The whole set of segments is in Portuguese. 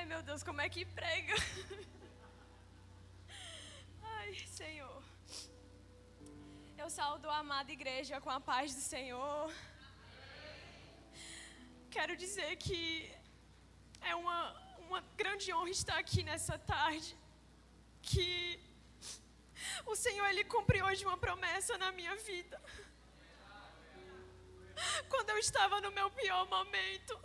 Ai, meu Deus, como é que prega? Ai, Senhor. Eu saúdo a amada igreja com a paz do Senhor. Quero dizer que é uma grande honra estar aqui nessa tarde. Que o Senhor, Ele cumpre hoje uma promessa na minha vida. Quando eu estava no meu pior momento,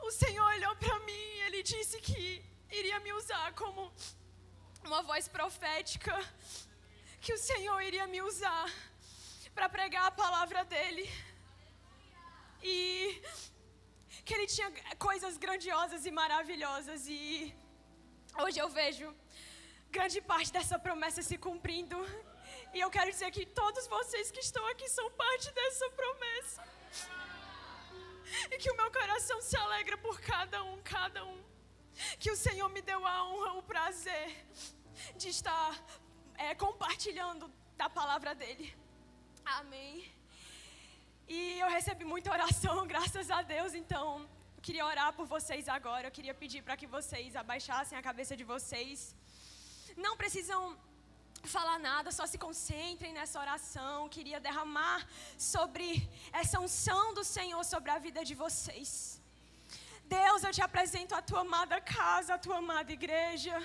o Senhor olhou para mim e Ele disse que iria me usar como uma voz profética, que o Senhor iria me usar para pregar a palavra dEle. E que Ele tinha coisas grandiosas e maravilhosas. E hoje eu vejo grande parte dessa promessa se cumprindo. E eu quero dizer que todos vocês que estão aqui são parte dessa promessa. E que o meu coração se alegra por cada um. Que o Senhor me deu a honra, o prazer de estar compartilhando da palavra dEle. Amém. E eu recebi muita oração, graças a Deus. Então, eu queria orar por vocês agora. Eu queria pedir para que vocês abaixassem a cabeça de vocês. Não precisam falar nada, só se concentrem nessa oração. Queria derramar sobre essa unção do Senhor sobre a vida de vocês. Deus, eu te apresento a tua amada casa, a tua amada igreja.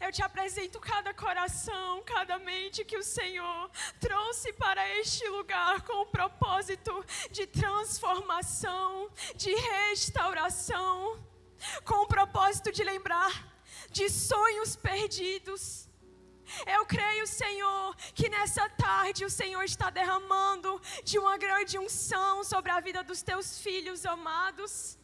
Eu te apresento cada coração, cada mente que o Senhor trouxe para este lugar com o propósito de transformação, de restauração, com o propósito de lembrar de sonhos perdidos. Eu creio, Senhor, que nessa tarde o Senhor está derramando de uma grande unção sobre a vida dos teus filhos amados.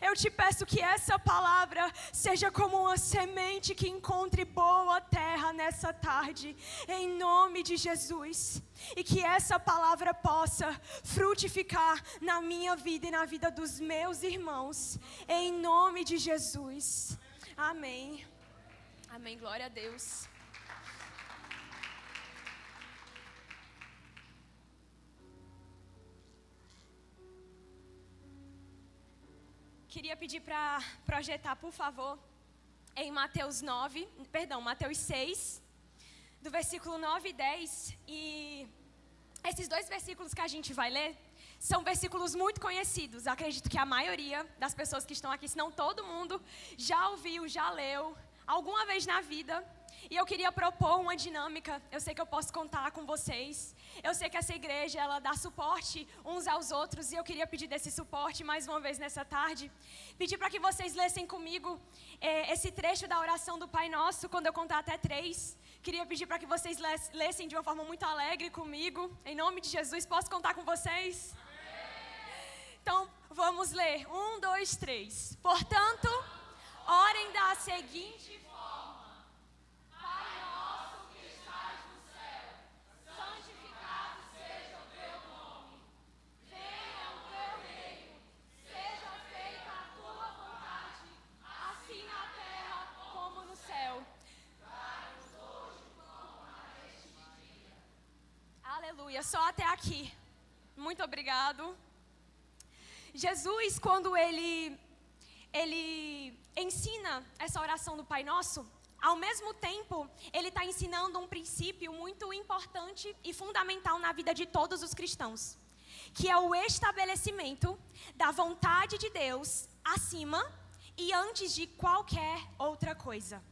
Eu te peço que essa palavra seja como uma semente que encontre boa terra nessa tarde, em nome de Jesus. E que essa palavra possa frutificar na minha vida e na vida dos meus irmãos, em nome de Jesus. Amém. Amém, glória a Deus. Queria pedir para projetar, por favor, em Mateus 6, do versículo 9 e 10. E esses dois versículos que a gente vai ler são versículos muito conhecidos. Acredito que a maioria das pessoas que estão aqui, se não todo mundo, já ouviu, já leu alguma vez na vida. E eu queria propor uma dinâmica. Eu sei que eu posso contar com vocês. Eu sei que essa igreja, ela dá suporte uns aos outros. E eu queria pedir desse suporte mais uma vez nessa tarde. Pedir para que vocês lessem comigo esse trecho da oração do Pai Nosso, quando eu contar até 3. Queria pedir para que vocês lessem de uma forma muito alegre comigo. Em nome de Jesus, posso contar com vocês? Então, vamos ler. 1, 2, 3. Portanto, orem da seguinte forma. Aleluia, só até aqui. Muito obrigado. Jesus, quando ele ensina essa oração do Pai Nosso, ao mesmo tempo, ele está ensinando um princípio muito importante e fundamental na vida de todos os cristãos, que é o estabelecimento da vontade de Deus acima e antes de qualquer outra coisa.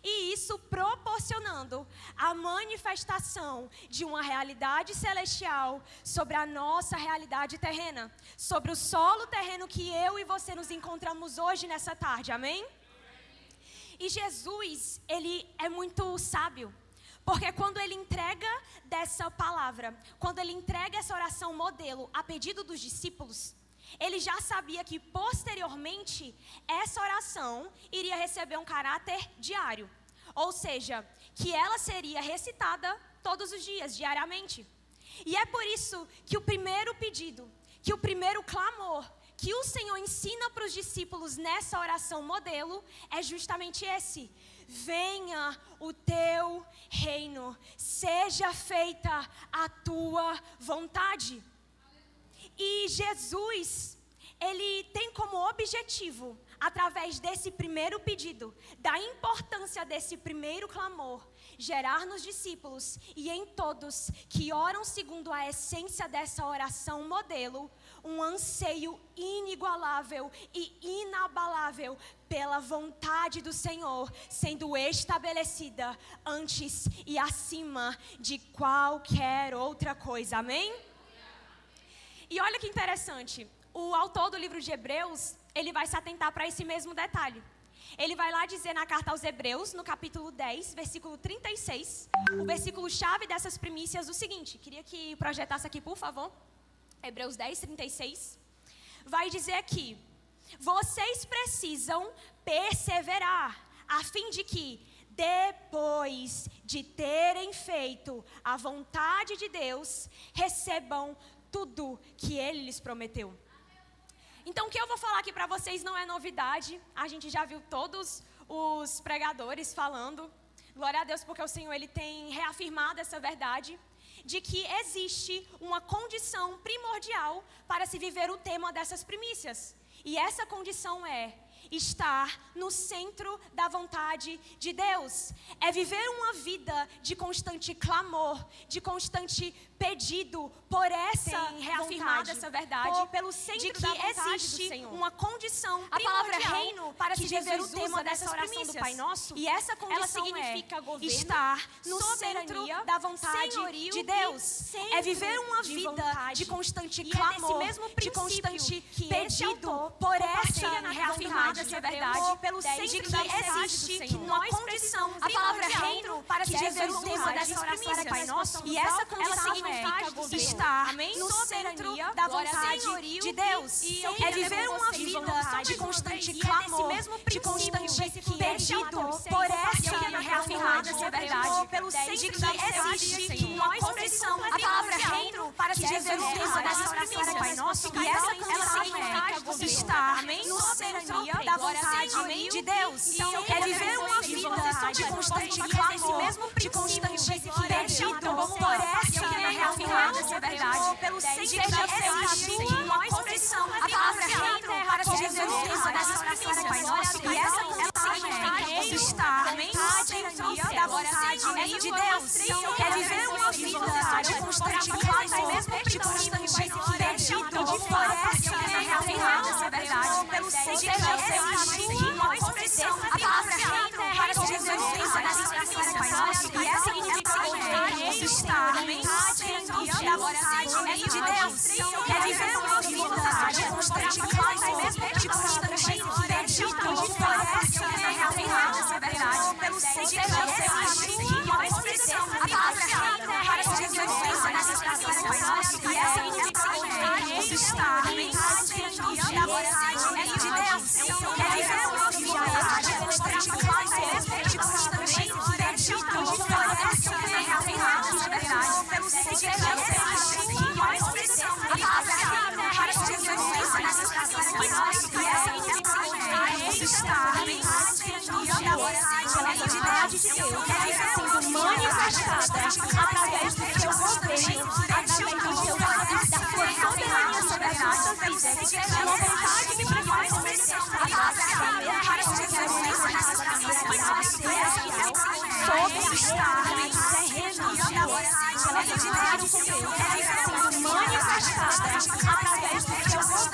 E isso proporcionando a manifestação de uma realidade celestial sobre a nossa realidade terrena, sobre o solo terreno que eu e você nos encontramos hoje nessa tarde, amém? E Jesus, ele é muito sábio, porque quando ele entrega dessa palavra, quando ele entrega essa oração modelo a pedido dos discípulos, ele já sabia que posteriormente essa oração iria receber um caráter diário. Ou seja, que ela seria recitada todos os dias, diariamente. E é por isso que o primeiro pedido, que o primeiro clamor que o Senhor ensina para os discípulos nessa oração modelo é justamente esse: venha o teu reino, seja feita a tua vontade. E Jesus, ele tem como objetivo, através desse primeiro pedido, da importância desse primeiro clamor, gerar nos discípulos e em todos que oram segundo a essência dessa oração modelo, um anseio inigualável e inabalável pela vontade do Senhor, sendo estabelecida antes e acima de qualquer outra coisa. Amém? E olha que interessante, o autor do livro de Hebreus, ele vai se atentar para esse mesmo detalhe. Ele vai lá dizer na carta aos Hebreus, no capítulo 10, versículo 36, o versículo-chave dessas primícias, o seguinte, queria que projetasse aqui, por favor, Hebreus 10, 36, vai dizer aqui, vocês precisam perseverar, a fim de que, depois de terem feito a vontade de Deus, recebam tudo que Ele lhes prometeu. Então, o que eu vou falar aqui para vocês não é novidade. A gente já viu todos os pregadores falando. Glória a Deus, porque o Senhor ele tem reafirmado essa verdade de que existe uma condição primordial para se viver o tema dessas primícias. E essa condição é estar no centro da vontade de Deus. É viver uma vida de constante clamor, de constante pedido por essa reafirmada essa verdade, pelo centro de que da vontade existe do Senhor. Uma condição a palavra reino para se viver o tema dessa oração do Pai Nosso. E essa condição significa governo, estar no centro da vontade de Deus. É viver uma vida de constante clamor, de constante pedido por essa reafirmada essa verdade, pelo centro de que existe uma condição a palavra reino para se viver o tema dessa oração do Pai Nosso. E essa condição estar no centro da vontade de Deus. É viver uma vida de constante clamor, de constante pedido por essa reafirmada essa verdade, pelo centro de que existe uma condição a palavra reino para se viver o tema dessa oração do Pai Nosso. E essa condição é estar no centro da vontade de Deus. É viver uma vida de constante clamor, de constante pedido por essa reafirmada essa verdade, pelo centro de que existe uma condição a palavra reino para se viver o tema dessa oração do Pai Nosso. E essa condição é estar dentro da vontade de Deus. É viver uma vida de constante clamor, de constante pedido por essa reafirmada essa verdade, pelo centro de que existe uma condição a palavra reino para se viver o tema dessa oração do Pai Nosso. E essa condição é estar dentro da vontade de Deus. É viver uma vida de constante clamor, de constante pedido por essa reafirmada essa verdade, pelo centro de que existe uma condição a palavra reino para se viver o tema dessa oração do Pai Nosso. E essa condição é estar dentro da vontade de Deus. É viver uma vida de constante clamor, de constante pedido por essa reafirmada essa verdade, pelo centro de que existe uma condição a palavra reino para se viver o tema dessa oração do Pai Nosso. E essa condição é estar dentro da vontade de Deus. É sendo manifestada através do seu governo, através do seu poder, da sua soberania sobre a nossa vida. É uma vontade que faz a palavra reino para se viver o tema dessa oração do Pai Nosso. Sobre estar terreno da vontade de Deus. É sendo manifestada através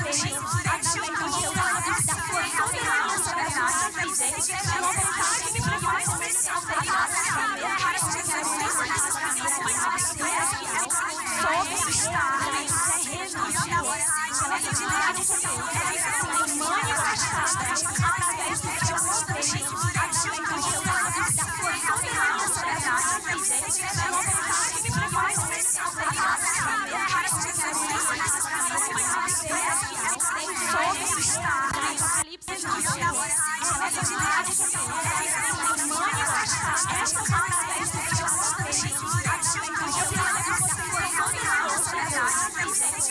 do seu governo, através do seu poder, da sua soberania sobre a nossa vida. É uma vontade que faz a palavra reino para se viver o tema dessa oração do Pai Nosso. Sobre estar terreno da vontade de Deus. É sendo manifestada através do seu governo, através do seu poder, da sua soberania sobre a nossa vida. É uma vontade que faz a palavra reino para se viver o tema dessa oração do Pai Nosso. Sobre estar Apocalipse da vontade de Deus. É sendo manifestada através do seu governo, através do seu poder, da sua soberania sobre a nossa vida.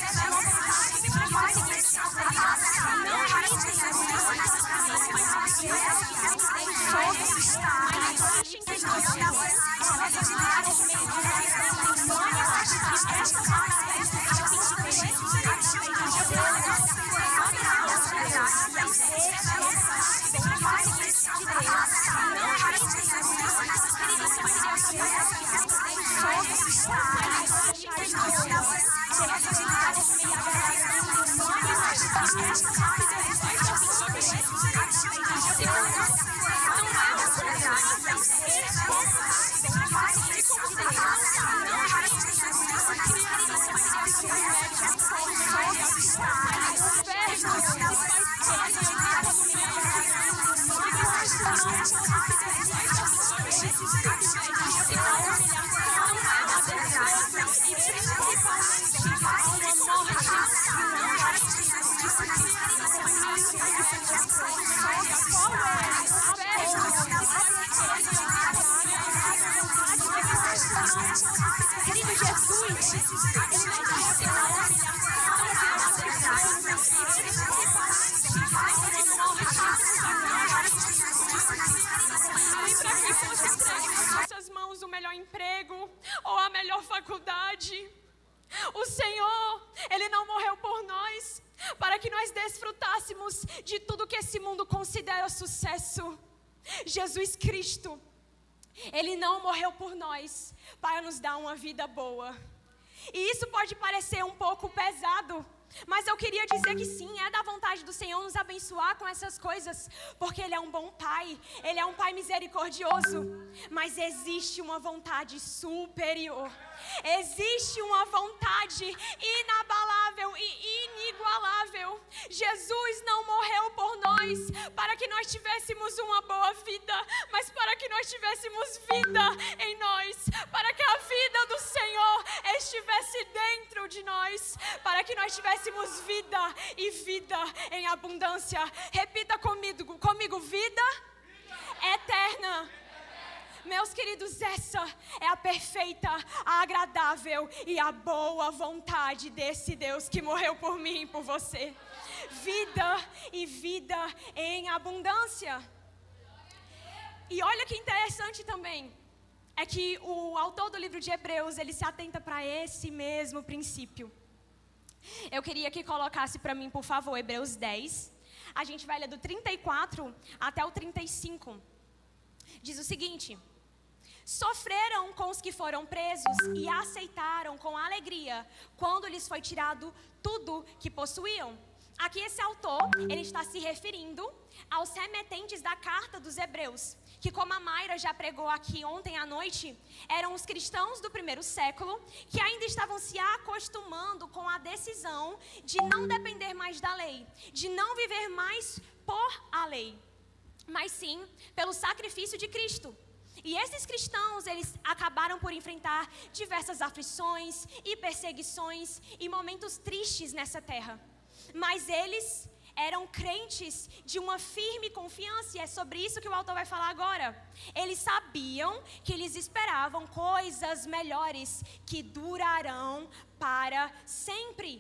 É uma vontade que faz a palavra reino para que nós desfrutássemos de tudo que esse mundo considera sucesso. Jesus Cristo, Ele não morreu por nós para nos dar uma vida boa. E isso pode parecer um pouco pesado, mas eu queria dizer que sim, é da vontade do Senhor nos abençoar com essas coisas, porque Ele é um bom Pai, Ele é um Pai misericordioso. Mas existe uma vontade superior, existe uma vontade inabalável e inigualável. Jesus não morreu por nós para que nós tivéssemos uma boa vida, mas para que nós tivéssemos vida em nós, para que a vida do Senhor estivesse dentro de nós, para que nós tivéssemos vida e vida em abundância. Repita comigo, vida eterna. Meus queridos, essa é a perfeita, a agradável e a boa vontade desse Deus que morreu por mim e por você. Vida e vida em abundância. E olha que interessante também, é que o autor do livro de Hebreus, ele se atenta para esse mesmo princípio. Eu queria que colocasse para mim, por favor, Hebreus 10. A gente vai ler do 34 até o 35. Diz o seguinte: sofreram com os que foram presos e aceitaram com alegria quando lhes foi tirado tudo que possuíam. Aqui esse autor, ele está se referindo aos remetentes da carta dos Hebreus, que, como a Mayra já pregou aqui ontem à noite, eram os cristãos do primeiro século que ainda estavam se acostumando com a decisão de não depender mais da lei, de não viver mais por a lei, mas sim pelo sacrifício de Cristo. E esses cristãos, eles acabaram por enfrentar diversas aflições e perseguições e momentos tristes nessa terra. Mas eles eram crentes de uma firme confiança, e é sobre isso que o autor vai falar agora. Eles sabiam que eles esperavam coisas melhores que durarão para sempre.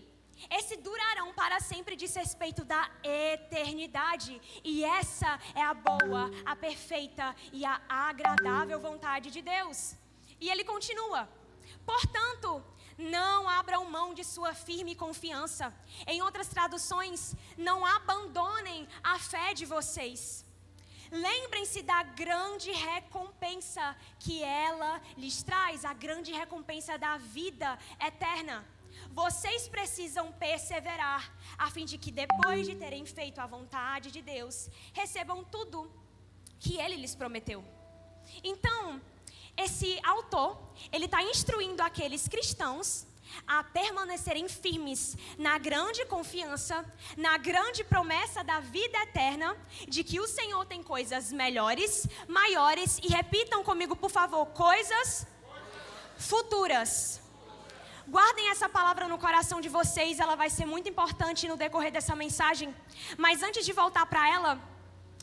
Esse durarão para sempre diz respeito da eternidade. E essa é a boa, a perfeita e a agradável vontade de Deus. E ele continua: portanto, não abram mão de sua firme confiança. Em outras traduções, não abandonem a fé de vocês. Lembrem-se da grande recompensa que ela lhes traz, a grande recompensa da vida eterna. Vocês precisam perseverar, a fim de que depois de terem feito a vontade de Deus, recebam tudo que Ele lhes prometeu. Então, esse autor, ele está instruindo aqueles cristãos a permanecerem firmes na grande confiança, na grande promessa da vida eterna, de que o Senhor tem coisas melhores, maiores, e repitam comigo, por favor, coisas futuras. Guardem essa palavra no coração de vocês, ela vai ser muito importante no decorrer dessa mensagem. Mas antes de voltar para ela,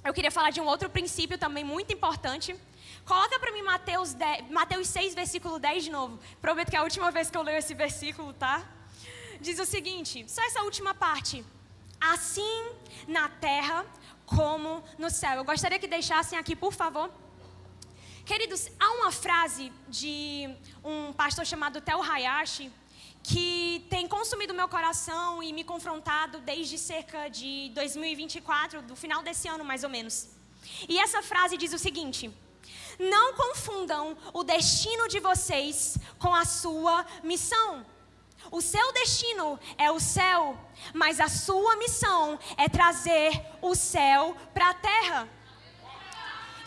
eu queria falar de um outro princípio também muito importante. Coloca para mim Mateus 6, versículo 10 de novo. Prometo que é a última vez que eu leio esse versículo, tá? Diz o seguinte, só essa última parte. Assim na terra como no céu. Eu gostaria que deixassem aqui, por favor. Queridos, há uma frase de um pastor chamado Tel Hayashi que tem consumido meu coração e me confrontado desde cerca de 2024, do final desse ano mais ou menos. E essa frase diz o seguinte: não confundam o destino de vocês com a sua missão. O seu destino é o céu, mas a sua missão é trazer o céu para a terra.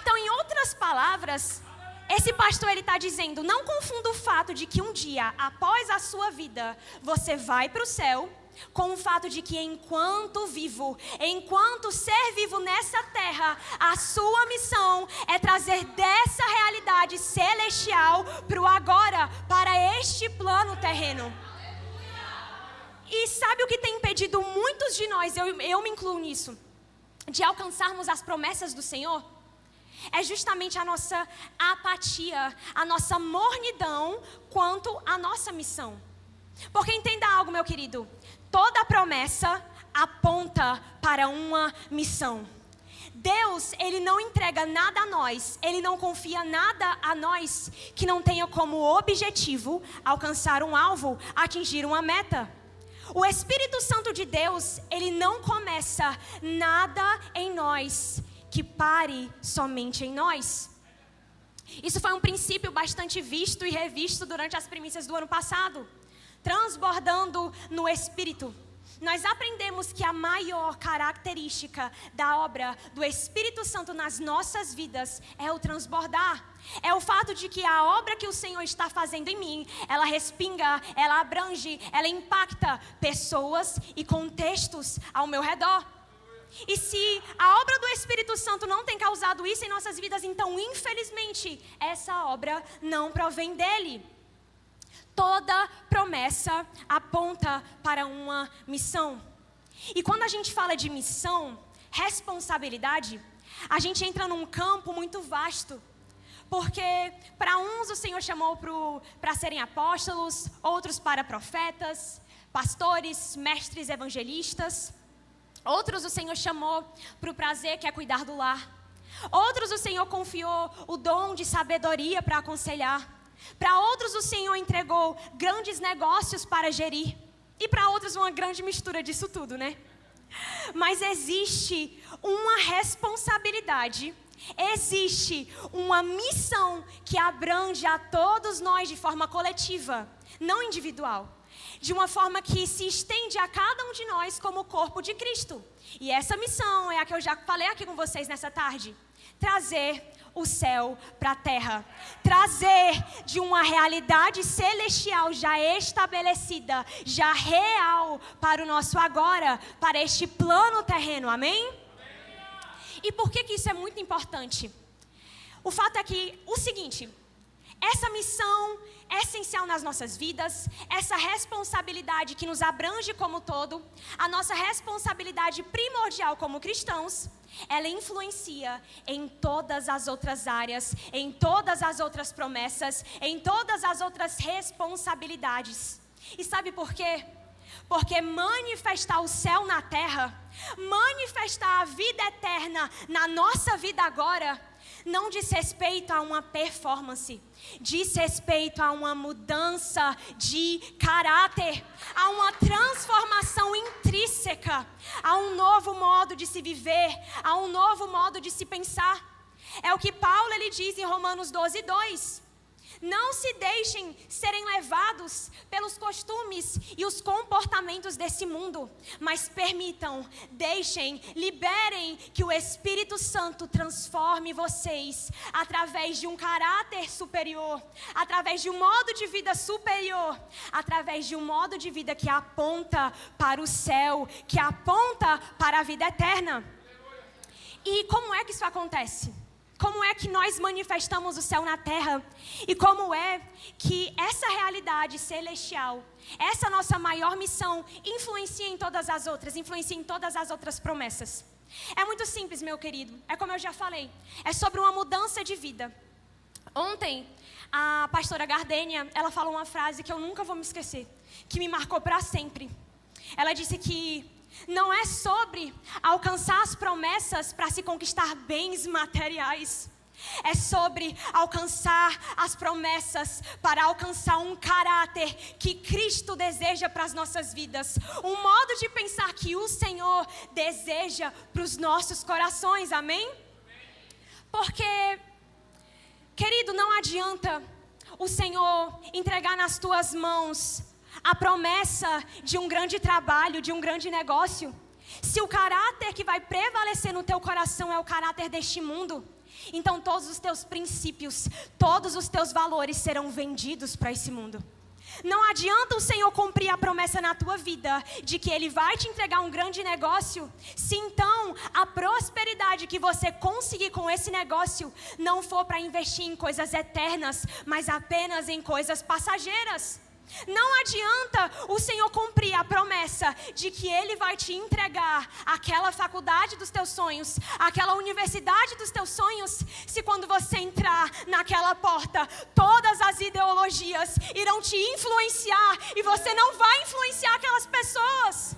Então, em outras palavras, esse pastor ele está dizendo: não confunda o fato de que um dia, após a sua vida, você vai para o céu, com o fato de que enquanto vivo, enquanto ser vivo nessa terra, a sua missão é trazer dessa realidade celestial para o agora, para este plano terreno. E sabe o que tem impedido muitos de nós, eu me incluo nisso, de alcançarmos as promessas do Senhor? É justamente a nossa apatia, a nossa mornidão quanto à nossa missão. Porque entenda algo, meu querido, toda promessa aponta para uma missão. Deus, Ele não entrega nada a nós, Ele não confia nada a nós que não tenha como objetivo alcançar um alvo, atingir uma meta. O Espírito Santo de Deus, ele não começa nada em nós que pare somente em nós. Isso foi um princípio bastante visto e revisto durante as primícias do ano passado. Transbordando no Espírito. Nós aprendemos que a maior característica da obra do Espírito Santo nas nossas vidas é o transbordar. É o fato de que a obra que o Senhor está fazendo em mim, ela respinga, ela abrange, ela impacta pessoas e contextos ao meu redor. E se a obra do Espírito Santo não tem causado isso em nossas vidas, então, infelizmente, essa obra não provém dele. Toda promessa aponta para uma missão. E quando a gente fala de missão, responsabilidade, a gente entra num campo muito vasto. Porque para uns o Senhor chamou para serem apóstolos, outros para profetas, pastores, mestres, evangelistas. Outros o Senhor chamou para o prazer, que é cuidar do lar. Outros o Senhor confiou o dom de sabedoria para aconselhar. Para outros o Senhor entregou grandes negócios para gerir. E para outros uma grande mistura disso tudo, né? Mas existe uma responsabilidade, existe uma missão que abrange a todos nós de forma coletiva, não individual. De uma forma que se estende a cada um de nós como o corpo de Cristo. E essa missão é a que eu já falei aqui com vocês nessa tarde. Trazer o céu para a terra. Trazer de uma realidade celestial já estabelecida, já real para o nosso agora, para este plano terreno. Amém? E por que isso é muito importante? O fato é que, o seguinte, essa missão é essencial nas nossas vidas, essa responsabilidade que nos abrange como todo, a nossa responsabilidade primordial como cristãos, ela influencia em todas as outras áreas, em todas as outras promessas, em todas as outras responsabilidades. E sabe por quê? Porque manifestar o céu na terra, manifestar a vida eterna na nossa vida agora, não diz respeito a uma performance, diz respeito a uma mudança de caráter, a uma transformação intrínseca, a um novo modo de se viver, a um novo modo de se pensar. É o que Paulo ele diz em Romanos 12:2. Não se deixem serem levados pelos costumes e os comportamentos desse mundo, mas permitam, deixem, liberem que o Espírito Santo transforme vocês através de um caráter superior, através de um modo de vida superior, através de um modo de vida que aponta para o céu, que aponta para a vida eterna. E como é que isso acontece? Como é que nós manifestamos o céu na terra? E como é que essa realidade celestial, essa nossa maior missão, influencia em todas as outras, influencia em todas as outras promessas? É muito simples, meu querido. É como eu já falei. É sobre uma mudança de vida. Ontem, a pastora Gardênia, ela falou uma frase que eu nunca vou me esquecer, que me marcou para sempre. Ela disse que não é sobre alcançar as promessas para se conquistar bens materiais. É sobre alcançar as promessas para alcançar um caráter que Cristo deseja para as nossas vidas. Um modo de pensar que o Senhor deseja para os nossos corações. Amém? Porque, querido, não adianta o Senhor entregar nas tuas mãos a promessa de um grande trabalho, de um grande negócio, se o caráter que vai prevalecer no teu coração é o caráter deste mundo, então todos os teus princípios, todos os teus valores serão vendidos para esse mundo. Não adianta o Senhor cumprir a promessa na tua vida de que Ele vai te entregar um grande negócio, se então a prosperidade que você conseguir com esse negócio não for para investir em coisas eternas, mas apenas em coisas passageiras. Não adianta o Senhor cumprir a promessa de que Ele vai te entregar aquela faculdade dos teus sonhos, aquela universidade dos teus sonhos, se quando você entrar naquela porta, todas as ideologias irão te influenciar e você não vai influenciar aquelas pessoas.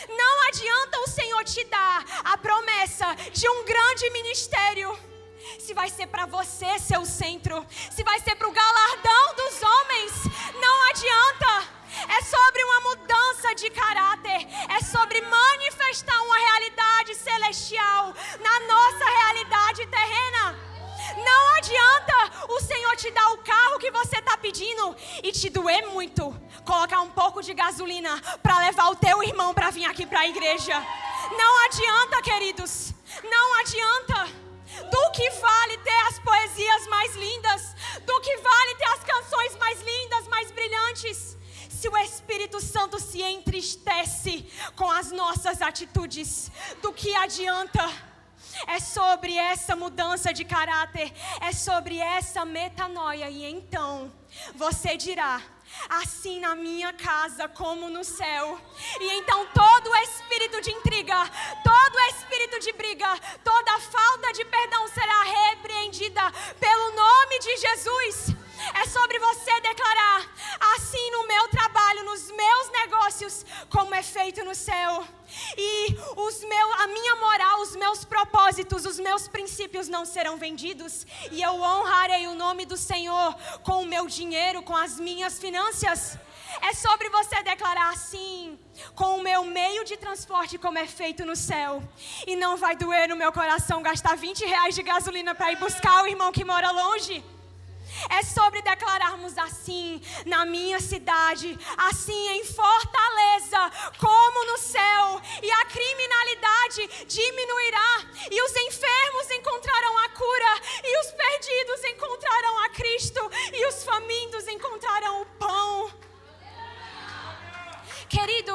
Não adianta o Senhor te dar a promessa de um grande ministério, se vai ser para você ser o centro, se vai ser para o galardão dos homens, não adianta. É sobre uma mudança de caráter. É sobre manifestar uma realidade celestial na nossa realidade terrena. Não adianta o Senhor te dar o carro que você está pedindo e te doer muito colocar um pouco de gasolina para levar o teu irmão para vir aqui para a igreja. Não adianta, queridos. Não adianta. Do que vale ter as poesias mais lindas? Do que vale ter as canções mais lindas, mais brilhantes? Se o Espírito Santo se entristece com as nossas atitudes, do que adianta? É sobre essa mudança de caráter, é sobre essa metanoia. E então você dirá: assim na minha casa como no céu. E então todo espírito de intriga, todo espírito de briga, toda falta de perdão será repreendida pelo nome de Jesus. É sobre você declarar: assim no meu trabalho, nos meus negócios, como é feito no céu. E a minha moral, os meus propósitos, os meus princípios não serão vendidos. E eu honrarei o nome do Senhor com o meu dinheiro, com as minhas finanças. É sobre você declarar: assim, com o meu meio de transporte, como é feito no céu. E não vai doer no meu coração gastar R$20 de gasolina para ir buscar o irmão que mora longe. É sobre declararmos: assim na minha cidade, assim em Fortaleza, como no céu. E a criminalidade diminuirá, e os enfermos encontrarão a cura, e os perdidos encontrarão a Cristo, e os famintos encontrarão o pão. Querido,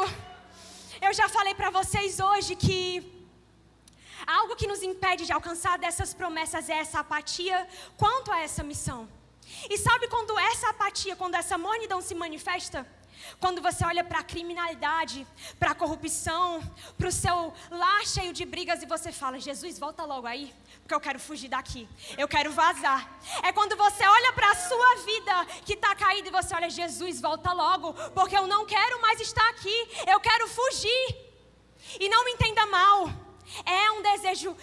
eu já falei para vocês hoje que algo que nos impede de alcançar dessas promessas é essa apatia quanto a essa missão. E sabe quando essa apatia, quando essa mornidão se manifesta? Quando você olha para a criminalidade, para a corrupção, para o seu lar cheio de brigas e você fala: Jesus, volta logo aí, porque eu quero fugir daqui, eu quero vazar. É quando você olha para a sua vida que está caída e você olha: Jesus, volta logo, porque eu não quero mais estar aqui, eu quero fugir. E não me entenda mal, é um desejo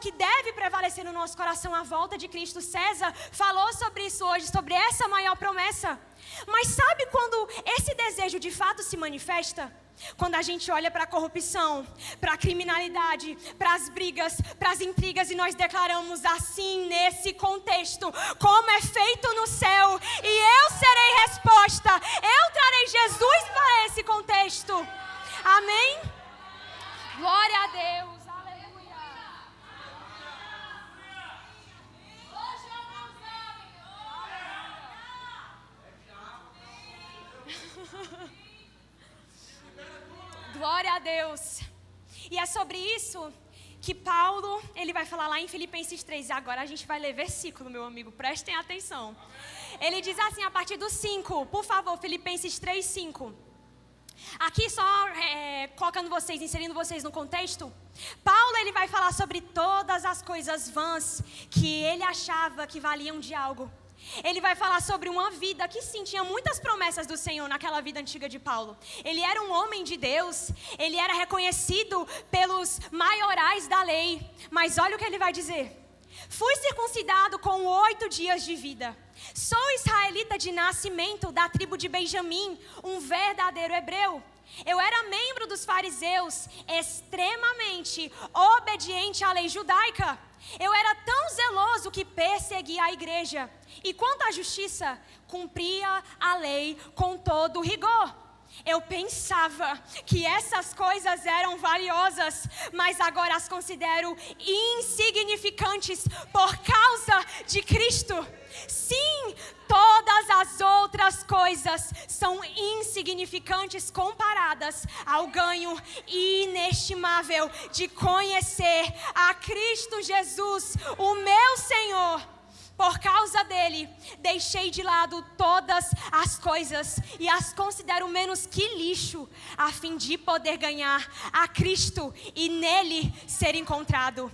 que deve prevalecer no nosso coração a volta de Cristo. César falou sobre isso hoje, sobre essa maior promessa. Mas sabe quando esse desejo de fato se manifesta? Quando a gente olha para a corrupção, para a criminalidade, para as brigas, para as intrigas e nós declaramos: assim nesse contexto, como é feito no céu, e eu serei resposta, eu trarei Jesus para esse contexto. Amém? Glória a Deus. Glória a Deus. E é sobre isso que Paulo, ele vai falar lá em Filipenses 3. Agora a gente vai ler versículo, meu amigo, prestem atenção. Ele diz assim a partir do 5, por favor, Filipenses 3, 5. Aqui só colocando vocês, inserindo vocês no contexto. Paulo, ele vai falar sobre todas as coisas vãs que ele achava que valiam de algo. Ele vai falar sobre uma vida que sim, tinha muitas promessas do Senhor naquela vida antiga de Paulo. Ele era um homem de Deus, ele era reconhecido pelos maiorais da lei. Mas olha o que ele vai dizer: fui circuncidado com 8 dias de vida. Sou israelita de nascimento, da tribo de Benjamim, um verdadeiro hebreu. Eu era membro dos fariseus, extremamente obediente à lei judaica. Eu era tão zeloso que perseguia a igreja. E quanto à justiça, cumpria a lei com todo rigor. Eu pensava que essas coisas eram valiosas, mas agora as considero insignificantes por causa de Cristo. Sim, todas as outras coisas são insignificantes comparadas ao ganho inestimável de conhecer a Cristo Jesus, o meu Senhor. Por causa dele, deixei de lado todas as coisas e as considero menos que lixo, a fim de poder ganhar a Cristo e nele ser encontrado.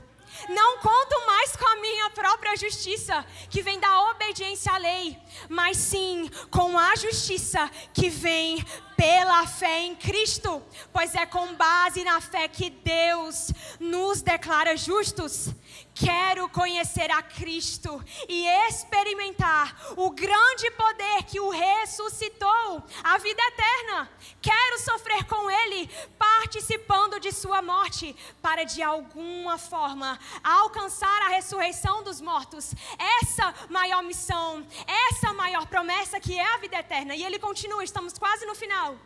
Não conto mais com a minha própria justiça, que vem da obediência à lei, mas sim com a justiça que vem pela fé em Cristo, pois é com base na fé que Deus nos declara justos. Quero conhecer a Cristo e experimentar o grande poder que o ressuscitou, a vida eterna. Quero sofrer com Ele, participando de sua morte, para de alguma forma alcançar a ressurreição dos mortos. Essa maior missão, essa maior promessa que é a vida eterna. E ele continua, estamos quase no final.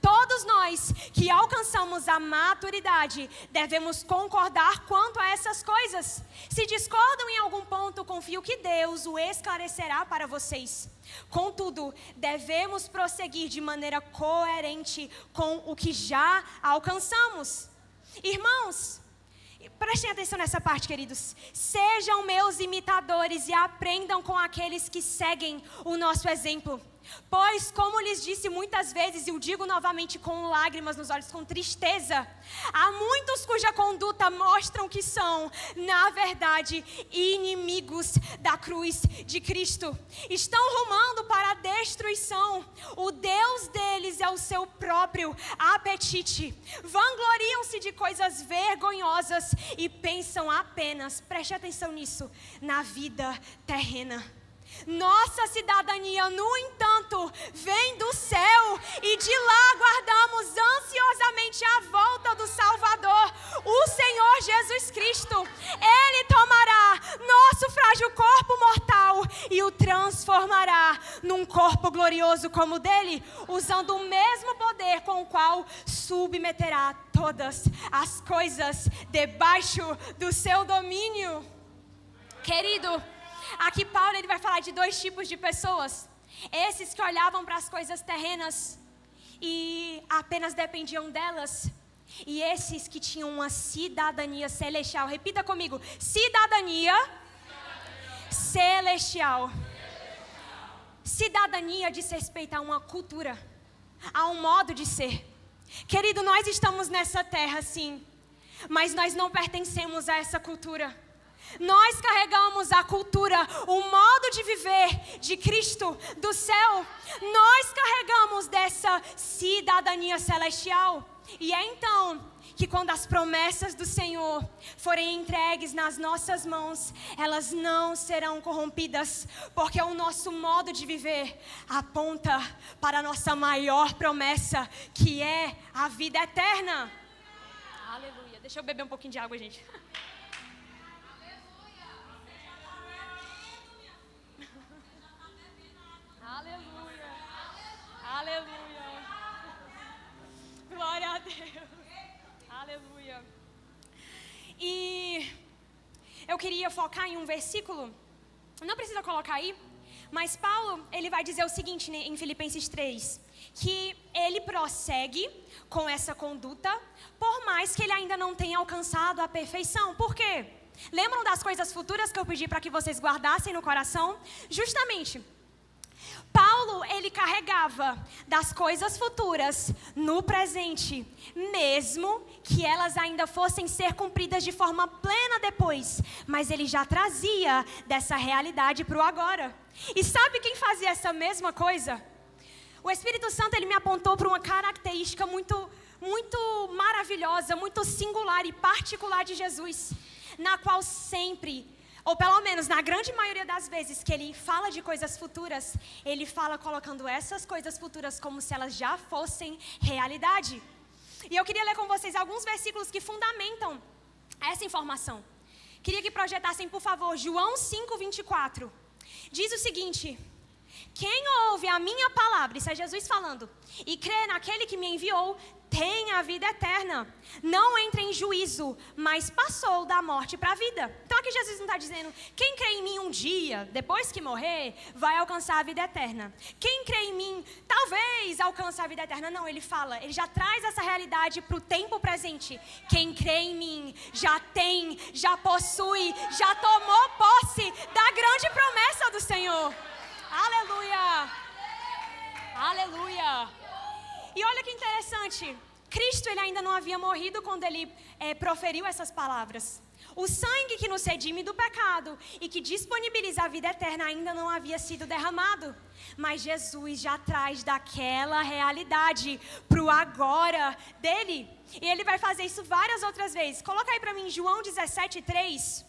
Todos nós que alcançamos a maturidade devemos concordar quanto a essas coisas. Se discordam em algum ponto, confio que Deus o esclarecerá para vocês. Contudo, devemos prosseguir de maneira coerente com o que já alcançamos. Irmãos, prestem atenção nessa parte, queridos. Sejam meus imitadores e aprendam com aqueles que seguem o nosso exemplo. Pois, como lhes disse muitas vezes, e o digo novamente com lágrimas nos olhos, com tristeza, há muitos cuja conduta mostram que são, na verdade, inimigos da cruz de Cristo. Estão rumando para a destruição. O Deus deles é o seu próprio apetite. Vangloriam-se de coisas vergonhosas e pensam apenas, preste atenção nisso, na vida terrena. Nossa cidadania, no entanto, vem do céu e de lá aguardamos ansiosamente a volta do Salvador, o Senhor Jesus Cristo. Ele tomará nosso frágil corpo mortal e o transformará num corpo glorioso como o dele, usando o mesmo poder com o qual submeterá todas as coisas debaixo do seu domínio. Querido, aqui Paulo ele vai falar de dois tipos de pessoas. Esses que olhavam para as coisas terrenas e apenas dependiam delas. E esses que tinham uma cidadania celestial. Repita comigo. Cidadania celestial. Cidadania diz respeito a uma cultura, a um modo de ser. Querido, nós estamos nessa terra sim, mas nós não pertencemos a essa cultura. Nós carregamos a cultura, o modo de viver de Cristo, do céu. Nós carregamos dessa cidadania celestial. E é então que quando as promessas do Senhor forem entregues nas nossas mãos, elas não serão corrompidas, porque o nosso modo de viver aponta para a nossa maior promessa, que é a vida eterna. Aleluia. Deixa eu beber um pouquinho de água, gente. Aleluia. Aleluia. Glória a Deus. Aleluia. E eu queria focar em um versículo. Não precisa colocar aí, mas Paulo, ele vai dizer o seguinte em Filipenses 3, que ele prossegue com essa conduta, por mais que ele ainda não tenha alcançado a perfeição. Por quê? Lembram das coisas futuras que eu pedi para que vocês guardassem no coração? Justamente, Paulo, ele carregava das coisas futuras no presente, mesmo que elas ainda fossem ser cumpridas de forma plena depois, mas ele já trazia dessa realidade para o agora. E sabe quem fazia essa mesma coisa? O Espírito Santo, ele me apontou para uma característica muito maravilhosa, muito singular e particular de Jesus, na qual sempre, ou pelo menos na grande maioria das vezes que ele fala de coisas futuras, ele fala colocando essas coisas futuras como se elas já fossem realidade. E eu queria ler com vocês alguns versículos que fundamentam essa informação. Queria que projetassem, por favor, João 5:24. Diz o seguinte: quem ouve a minha palavra, isso é Jesus falando, e crê naquele que me enviou, tem a vida eterna. Não entra em juízo, mas passou da morte para a vida. Então aqui Jesus não está dizendo, quem crê em mim um dia, depois que morrer, vai alcançar a vida eterna. Quem crê em mim, talvez alcance a vida eterna. Não, ele fala, ele já traz essa realidade para o tempo presente. Quem crê em mim, já tem, já possui, já tomou posse da grande promessa do Senhor. Aleluia! Aleluia! E olha que interessante, Cristo ele ainda não havia morrido quando ele proferiu essas palavras. O sangue que nos redime do pecado e que disponibiliza a vida eterna ainda não havia sido derramado. Mas Jesus já traz daquela realidade para o agora dele. E ele vai fazer isso várias outras vezes. Coloca aí para mim João 17:3.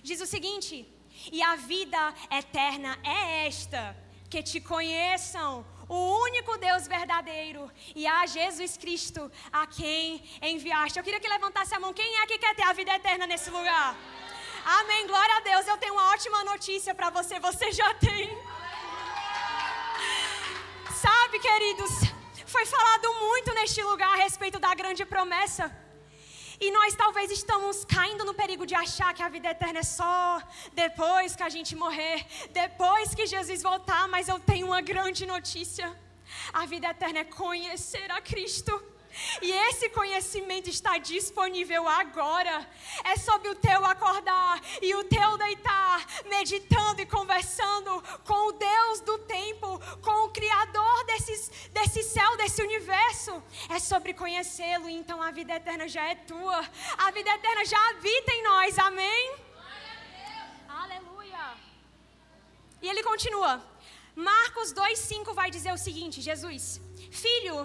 Diz o seguinte: e a vida eterna é esta, que te conheçam, o único Deus verdadeiro, e a Jesus Cristo, a quem enviaste. Eu queria que levantasse a mão. Quem é que quer ter a vida eterna nesse lugar? Amém, glória a Deus. Eu tenho uma ótima notícia para você. Você já tem. Sabe, queridos, foi falado muito neste lugar a respeito da grande promessa. E nós talvez estamos caindo no perigo de achar que a vida eterna é só depois que a gente morrer, depois que Jesus voltar. Mas eu tenho uma grande notícia. A vida eterna é conhecer a Cristo. E esse conhecimento está disponível agora. É sobre o teu acordar e o teu deitar, meditando e conversando com o Deus do tempo, com o Criador desse céu, desse universo. É sobre conhecê-lo. Então a vida eterna já é tua. A vida eterna já habita em nós. Amém? Aleluia. E ele continua. Marcos 2:5 vai dizer o seguinte: Jesus, filho,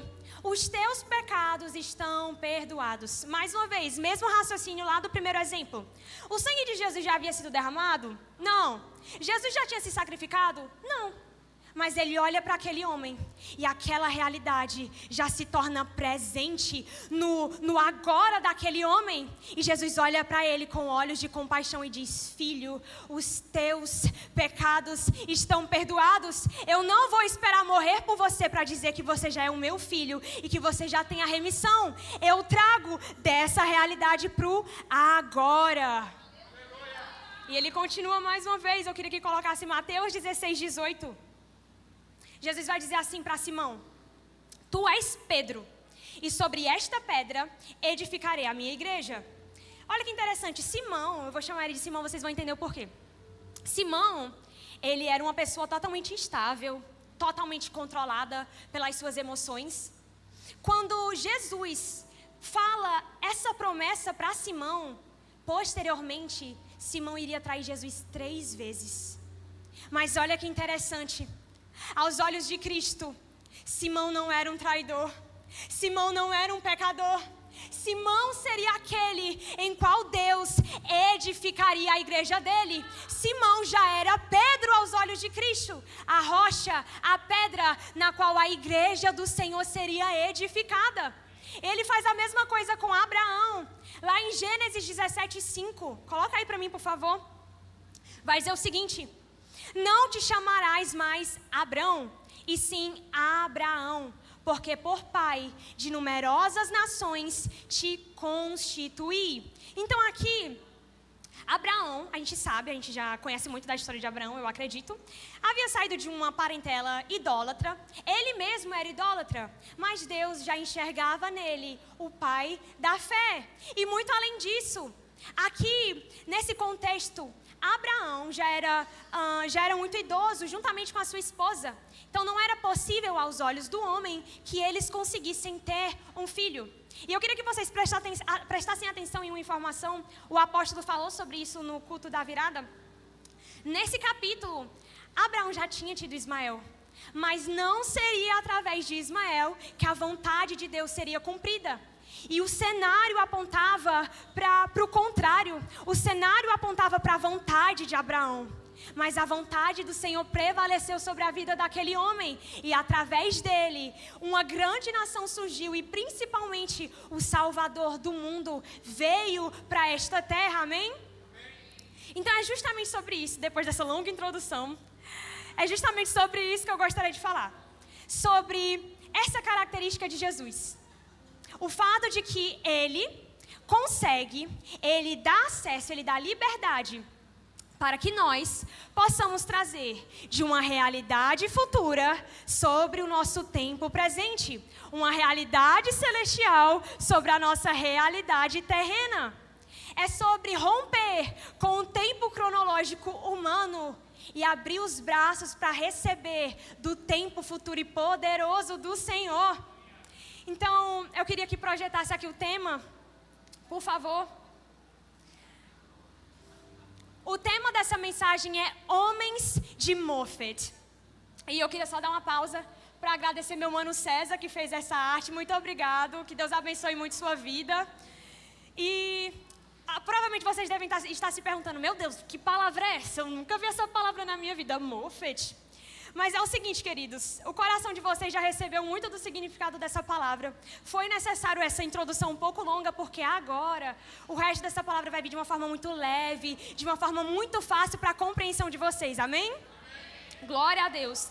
os teus pecados estão perdoados. Mais uma vez, mesmo raciocínio lá do primeiro exemplo. O sangue de Jesus já havia sido derramado? Não. Jesus já tinha se sacrificado? Não. Mas ele olha para aquele homem e aquela realidade já se torna presente no agora daquele homem. E Jesus olha para ele com olhos de compaixão e diz: filho, os teus pecados estão perdoados. Eu não vou esperar morrer por você para dizer que você já é o meu filho e que você já tem a remissão. Eu trago dessa realidade pro agora. E ele continua mais uma vez. Eu queria que colocasse Mateus 16:18. Jesus vai dizer assim para Simão: tu és Pedro, e sobre esta pedra edificarei a minha igreja. Olha que interessante, Simão, eu vou chamar ele de Simão, vocês vão entender o porquê. Simão, ele era uma pessoa totalmente instável, totalmente controlada pelas suas emoções. Quando Jesus fala essa promessa para Simão, posteriormente, Simão iria trair Jesus 3 vezes. Mas olha que interessante. Aos olhos de Cristo, Simão não era um traidor. Simão não era um pecador. Simão seria aquele em qual Deus edificaria a igreja dele. Simão já era Pedro aos olhos de Cristo, a rocha, a pedra na qual a igreja do Senhor seria edificada. Ele faz a mesma coisa com Abraão, lá em Gênesis 17:5. Coloca aí para mim, por favor. Vai dizer o seguinte: não te chamarás mais Abrão, e sim Abraão, porque por pai de numerosas nações te constituí. Então aqui, Abraão, a gente sabe, a gente já conhece muito da história de Abraão, eu acredito, havia saído de uma parentela idólatra. Ele mesmo era idólatra, mas Deus já enxergava nele o pai da fé. E muito além disso, aqui, nesse contexto, Abraão já era muito idoso, juntamente com a sua esposa. Então não era possível aos olhos do homem que eles conseguissem ter um filho. E eu queria que vocês prestassem atenção em uma informação. O apóstolo falou sobre isso no culto da virada. Nesse capítulo, Abraão já tinha tido Ismael. Mas não seria através de Ismael que a vontade de Deus seria cumprida. E o cenário apontava para o contrário. O cenário apontava para a vontade de Abraão. Mas a vontade do Senhor prevaleceu sobre a vida daquele homem. E através dele, uma grande nação surgiu. E principalmente o Salvador do mundo veio para esta terra. Amém? Então é justamente sobre isso, depois dessa longa introdução, é justamente sobre isso que eu gostaria de falar. Sobre essa característica de Jesus. O fato de que ele consegue, ele dá acesso, ele dá liberdade para que nós possamos trazer de uma realidade futura sobre o nosso tempo presente. Uma realidade celestial sobre a nossa realidade terrena. É sobre romper com o tempo cronológico humano e abrir os braços para receber do tempo futuro e poderoso do Senhor. Então, eu queria que projetasse aqui o tema, por favor. O tema dessa mensagem é Homens de Moffett. E eu queria só dar uma pausa para agradecer meu mano César, que fez essa arte. Muito obrigado, que Deus abençoe muito sua vida. E provavelmente vocês devem estar se perguntando, meu Deus, que palavra é essa? Eu nunca vi essa palavra na minha vida, Moffett. Mas é o seguinte, queridos, o coração de vocês já recebeu muito do significado dessa palavra. Foi necessário essa introdução um pouco longa, porque agora o resto dessa palavra vai vir de uma forma muito leve, de uma forma muito fácil para a compreensão de vocês, amém? Amém. Glória a Deus.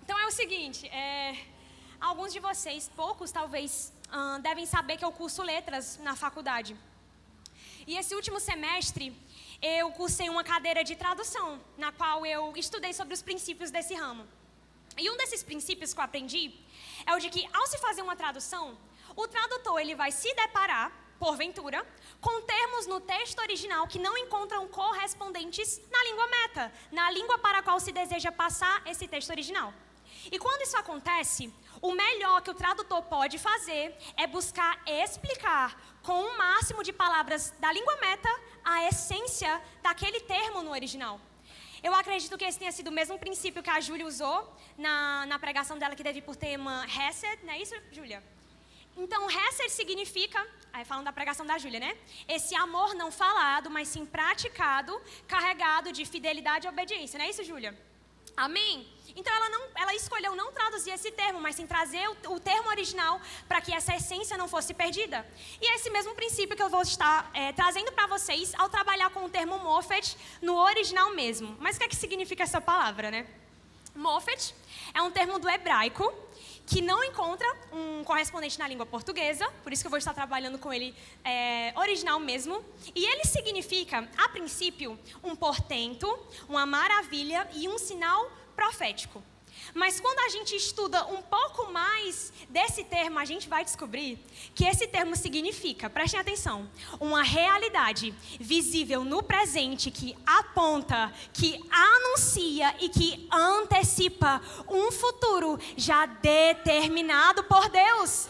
Então é o seguinte, alguns de vocês, poucos talvez, devem saber que eu curso letras na faculdade. E esse último semestre, eu cursei uma cadeira de tradução, na qual eu estudei sobre os princípios desse ramo. E um desses princípios que eu aprendi é o de que, ao se fazer uma tradução, o tradutor ele vai se deparar, porventura, com termos no texto original que não encontram correspondentes na língua meta, na língua para a qual se deseja passar esse texto original. E quando isso acontece, o melhor que o tradutor pode fazer é buscar explicar com o máximo de palavras da língua meta a essência daquele termo no original. Eu acredito que esse tenha sido o mesmo princípio que a Júlia usou na pregação dela, que teve por tema Hesed, não é isso, Júlia? Então, Hesed significa, falando da pregação da Júlia, né? Esse amor não falado, mas sim praticado, carregado de fidelidade e obediência, não é isso, Júlia? Amém? Então, ela escolheu não traduzir esse termo, mas sim trazer o termo original para que essa essência não fosse perdida. E é esse mesmo princípio que eu vou estar trazendo para vocês ao trabalhar com o termo Moffett no original mesmo. Mas o que é que significa essa palavra, né? Moffett é um termo do hebraico que não encontra um correspondente na língua portuguesa, por isso que eu vou estar trabalhando com ele original mesmo. E ele significa, a princípio, um portento, uma maravilha e um sinal profético. Mas quando a gente estuda um pouco mais desse termo, a gente vai descobrir que esse termo significa, prestem atenção, uma realidade visível no presente que aponta, que anuncia e que antecipa um futuro já determinado por Deus.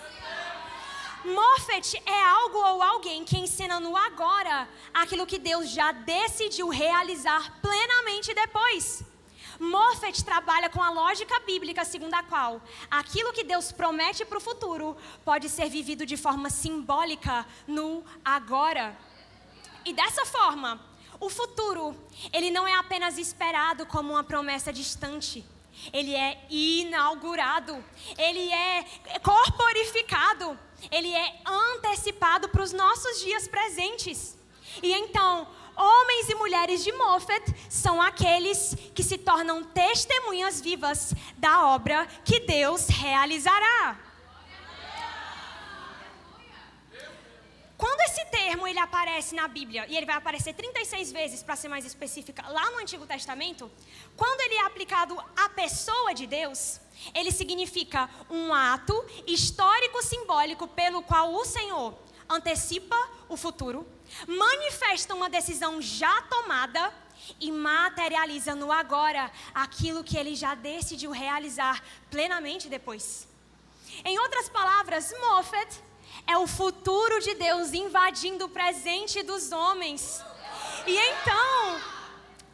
Moffett é algo ou alguém que ensina no agora aquilo que Deus já decidiu realizar plenamente depois. Moffett trabalha com a lógica bíblica segundo a qual aquilo que Deus promete para o futuro pode ser vivido de forma simbólica no agora. E dessa forma, o futuro, ele não é apenas esperado como uma promessa distante. Ele é inaugurado, ele é corporificado, ele é antecipado para os nossos dias presentes. E então, homens e mulheres de Moffett são aqueles que se tornam testemunhas vivas da obra que Deus realizará. Quando esse termo ele aparece na Bíblia, e ele vai aparecer 36 vezes, para ser mais específica, lá no Antigo Testamento, quando ele é aplicado à pessoa de Deus, ele significa um ato histórico simbólico pelo qual o Senhor antecipa o futuro, manifesta uma decisão já tomada e materializa no agora aquilo que ele já decidiu realizar plenamente depois. Em outras palavras, Moffett é o futuro de Deus invadindo o presente dos homens. E então,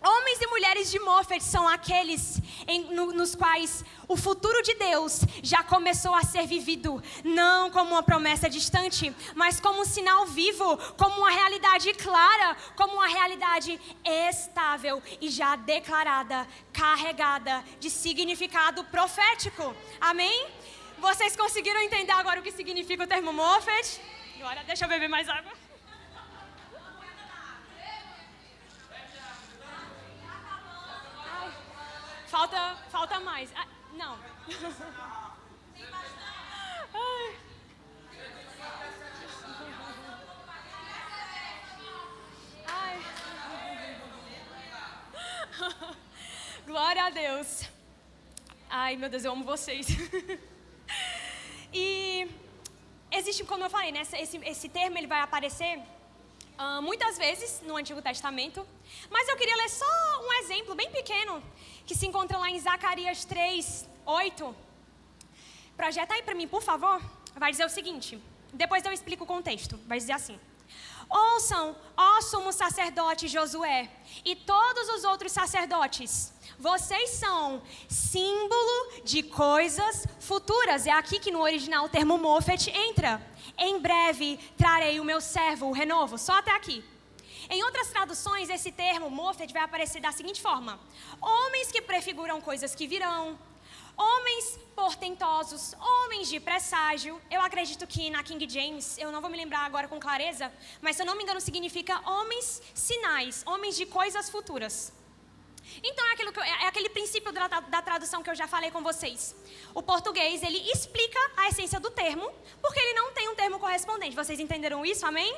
homens e mulheres de Moffett são aqueles nos quais o futuro de Deus já começou a ser vivido, não como uma promessa distante, mas como um sinal vivo, como uma realidade clara, como uma realidade estável e já declarada, carregada de significado profético. Amém? Vocês conseguiram entender agora o que significa o termo Moffett? Agora, deixa eu beber mais água. Falta mais. Não. Ai. Ai. Glória a Deus. Ai, meu Deus, eu amo vocês. E existe, como eu falei, né, esse termo ele vai aparecer muitas vezes no Antigo Testamento, mas eu queria ler só um exemplo bem pequeno que se encontra lá em Zacarias 3:8. Projeta aí para mim, por favor. Vai dizer o seguinte, depois eu explico o contexto. Vai dizer assim: ouçam, ó sumo sacerdote Josué, e todos os outros sacerdotes, vocês são símbolo de coisas futuras. É aqui que no original o termo Mofet entra. Em breve trarei o meu servo, o renovo. Só até aqui. Em outras traduções, esse termo Mofet vai aparecer da seguinte forma: homens que prefiguram coisas que virão, homens portentosos, homens de presságio. Eu acredito que na King James, eu não vou me lembrar agora com clareza, mas se eu não me engano significa homens sinais, homens de coisas futuras. Então é aquele princípio da tradução que eu já falei com vocês. O português, ele explica a essência do termo, porque ele não tem um termo correspondente. Vocês entenderam isso? Amém?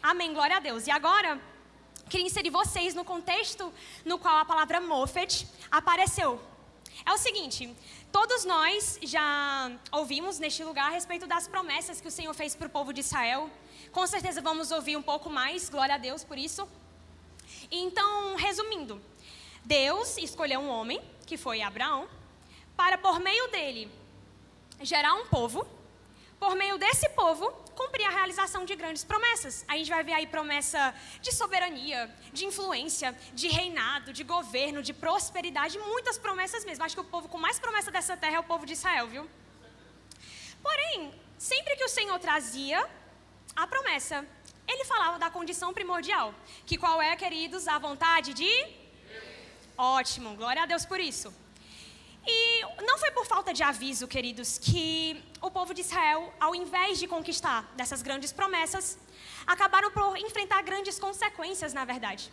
Amém, glória a Deus. E agora, queria inserir vocês no contexto no qual a palavra Mofet apareceu. É o seguinte, todos nós já ouvimos neste lugar a respeito das promessas que o Senhor fez para o povo de Israel. Com certeza vamos ouvir um pouco mais, glória a Deus por isso. Então, resumindo, Deus escolheu um homem, que foi Abraão, para por meio dele gerar um povo, por meio desse povo cumprir a realização de grandes promessas. A gente vai ver aí promessa de soberania, de influência, de reinado, de governo, de prosperidade, muitas promessas mesmo. Acho que o povo com mais promessa dessa terra é o povo de Israel, viu? Porém, sempre que o Senhor trazia a promessa, ele falava da condição primordial, que qual é, queridos? A vontade de... Ótimo, glória a Deus por isso. E não foi por falta de aviso, queridos, que o povo de Israel, ao invés de conquistar dessas grandes promessas, acabaram por enfrentar grandes consequências, na verdade.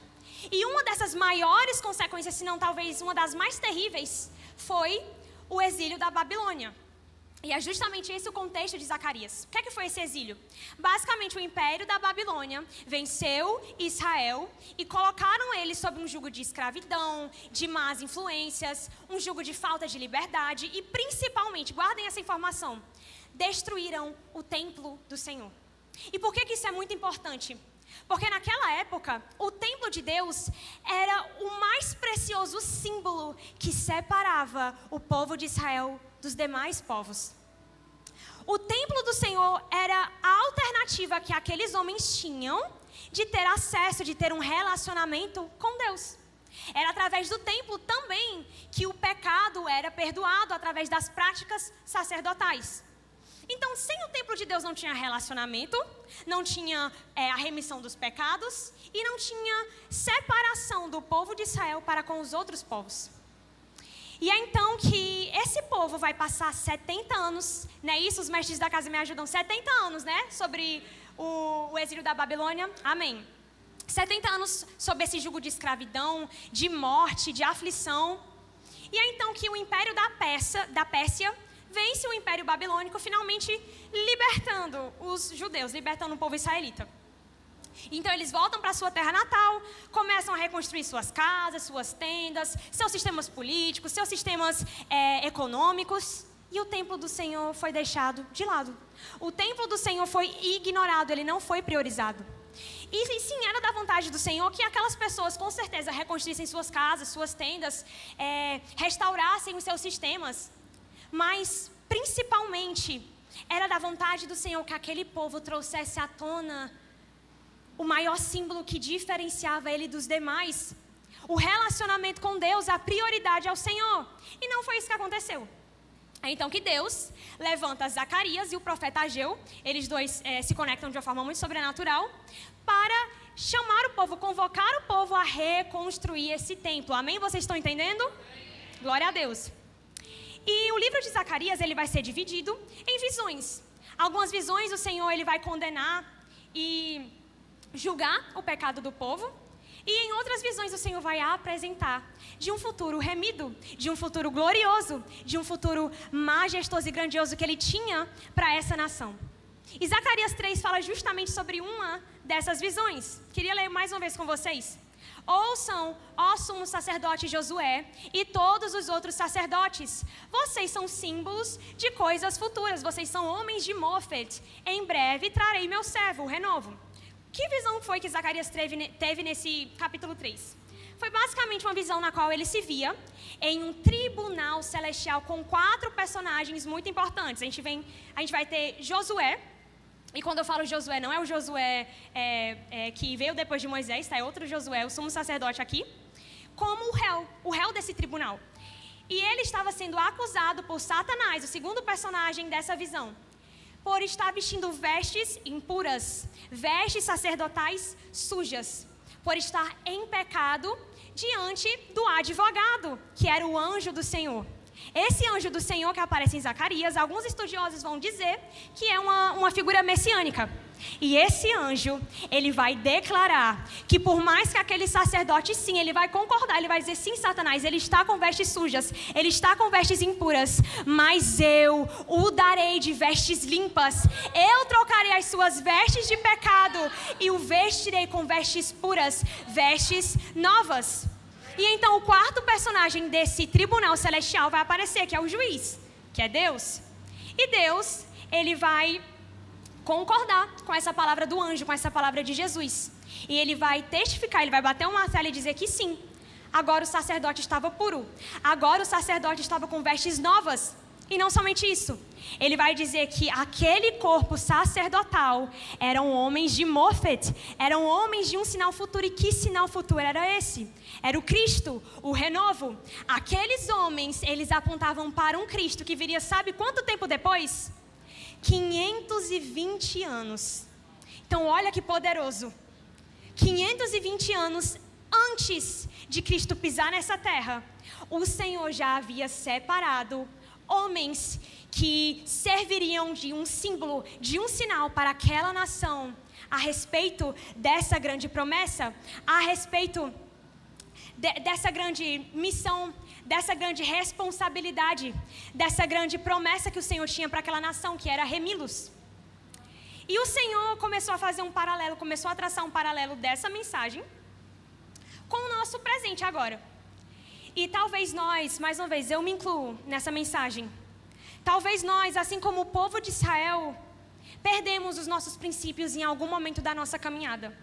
E uma dessas maiores consequências, se não talvez uma das mais terríveis, foi o exílio da Babilônia. E é justamente esse o contexto de Zacarias. O que é que foi esse exílio? Basicamente, o império da Babilônia venceu Israel e colocaram eles sob um jugo de escravidão, de más influências, um jugo de falta de liberdade e, principalmente, guardem essa informação, destruíram o templo do Senhor. E por que isso é muito importante? Porque naquela época, o templo de Deus era o mais precioso símbolo que separava o povo de Israel dos demais povos. O templo do Senhor era a alternativa que aqueles homens tinham de ter acesso, de ter um relacionamento com Deus. Era através do templo também que o pecado era perdoado, através das práticas sacerdotais. Então, sem o templo de Deus não tinha relacionamento, não tinha a remissão dos pecados e não tinha separação do povo de Israel para com os outros povos. E é então que esse povo vai passar 70 anos, né? Isso, os mestres da casa me ajudam, 70 anos, né? Sobre o exílio da Babilônia, amém. 70 anos sob esse jugo de escravidão, de morte, de aflição. E é então que o império da Pérsia vence o império babilônico, finalmente libertando os judeus, libertando o povo israelita. Então eles voltam para a sua terra natal, começam a reconstruir suas casas, suas tendas, seus sistemas políticos, seus sistemas econômicos. E o templo do Senhor foi deixado de lado. O templo do Senhor foi ignorado, ele não foi priorizado. E sim, era da vontade do Senhor que aquelas pessoas com certeza reconstruíssem suas casas, suas tendas, restaurassem os seus sistemas. Mas, principalmente, era da vontade do Senhor que aquele povo trouxesse à tona o maior símbolo que diferenciava ele dos demais. O relacionamento com Deus, a prioridade ao Senhor. E não foi isso que aconteceu. É então que Deus levanta Zacarias e o profeta Ageu, eles dois se conectam de uma forma muito sobrenatural, para chamar o povo, convocar o povo a reconstruir esse templo. Amém? Vocês estão entendendo? Glória a Deus. E o livro de Zacarias, ele vai ser dividido em visões. Algumas visões o Senhor ele vai condenar e julgar o pecado do povo. E em outras visões o Senhor vai apresentar de um futuro remido, de um futuro glorioso, de um futuro majestoso e grandioso que ele tinha para essa nação. E Zacarias 3 fala justamente sobre uma dessas visões. Queria ler mais uma vez com vocês. Ouçam, ó sumo sacerdote Josué e todos os outros sacerdotes. Vocês são símbolos de coisas futuras. Vocês são homens de Mofet. Em breve trarei meu servo, o renovo. Que visão foi que Zacarias teve nesse capítulo 3? Foi basicamente uma visão na qual ele se via em um tribunal celestial com 4 personagens muito importantes. A gente vai ter Josué, e quando eu falo Josué, não é o Josué que veio depois de Moisés, tá? É outro Josué, o sumo sacerdote aqui, como o réu desse tribunal. E ele estava sendo acusado por Satanás, o segundo personagem dessa visão, por estar vestindo vestes impuras, vestes sacerdotais sujas, por estar em pecado diante do advogado, que era o anjo do Senhor. Esse anjo do Senhor que aparece em Zacarias, alguns estudiosos vão dizer que é uma figura messiânica. E esse anjo, ele vai declarar que por mais que aquele sacerdote, sim, ele vai concordar, ele vai dizer, sim, Satanás, ele está com vestes sujas, ele está com vestes impuras, mas eu o darei de vestes limpas, eu trocarei as suas vestes de pecado e o vestirei com vestes puras, vestes novas. E então o quarto personagem desse tribunal celestial vai aparecer, que é o juiz, que é Deus. E Deus, ele vai concordar com essa palavra do anjo, com essa palavra de Jesus. E ele vai testificar, ele vai bater um martelo e dizer que sim, agora o sacerdote estava puro, agora o sacerdote estava com vestes novas. E não somente isso, ele vai dizer que aquele corpo sacerdotal eram homens de Mofet, eram homens de um sinal futuro. E que sinal futuro era esse? Era o Cristo, o renovo. Aqueles homens, eles apontavam para um Cristo que viria, sabe quanto tempo depois? 520 anos. Então olha que poderoso. 520 anos antes de Cristo pisar nessa terra, o Senhor já havia separado homens que serviriam de um símbolo, de um sinal para aquela nação, a respeito dessa grande promessa, a respeito dessa grande missão, dessa grande responsabilidade, dessa grande promessa que o Senhor tinha para aquela nação, que era remi-los. E o Senhor começou a fazer um paralelo, começou a traçar um paralelo dessa mensagem com o nosso presente agora. E talvez nós, mais uma vez, eu me incluo nessa mensagem. Talvez nós, assim como o povo de Israel, perdemos os nossos princípios em algum momento da nossa caminhada.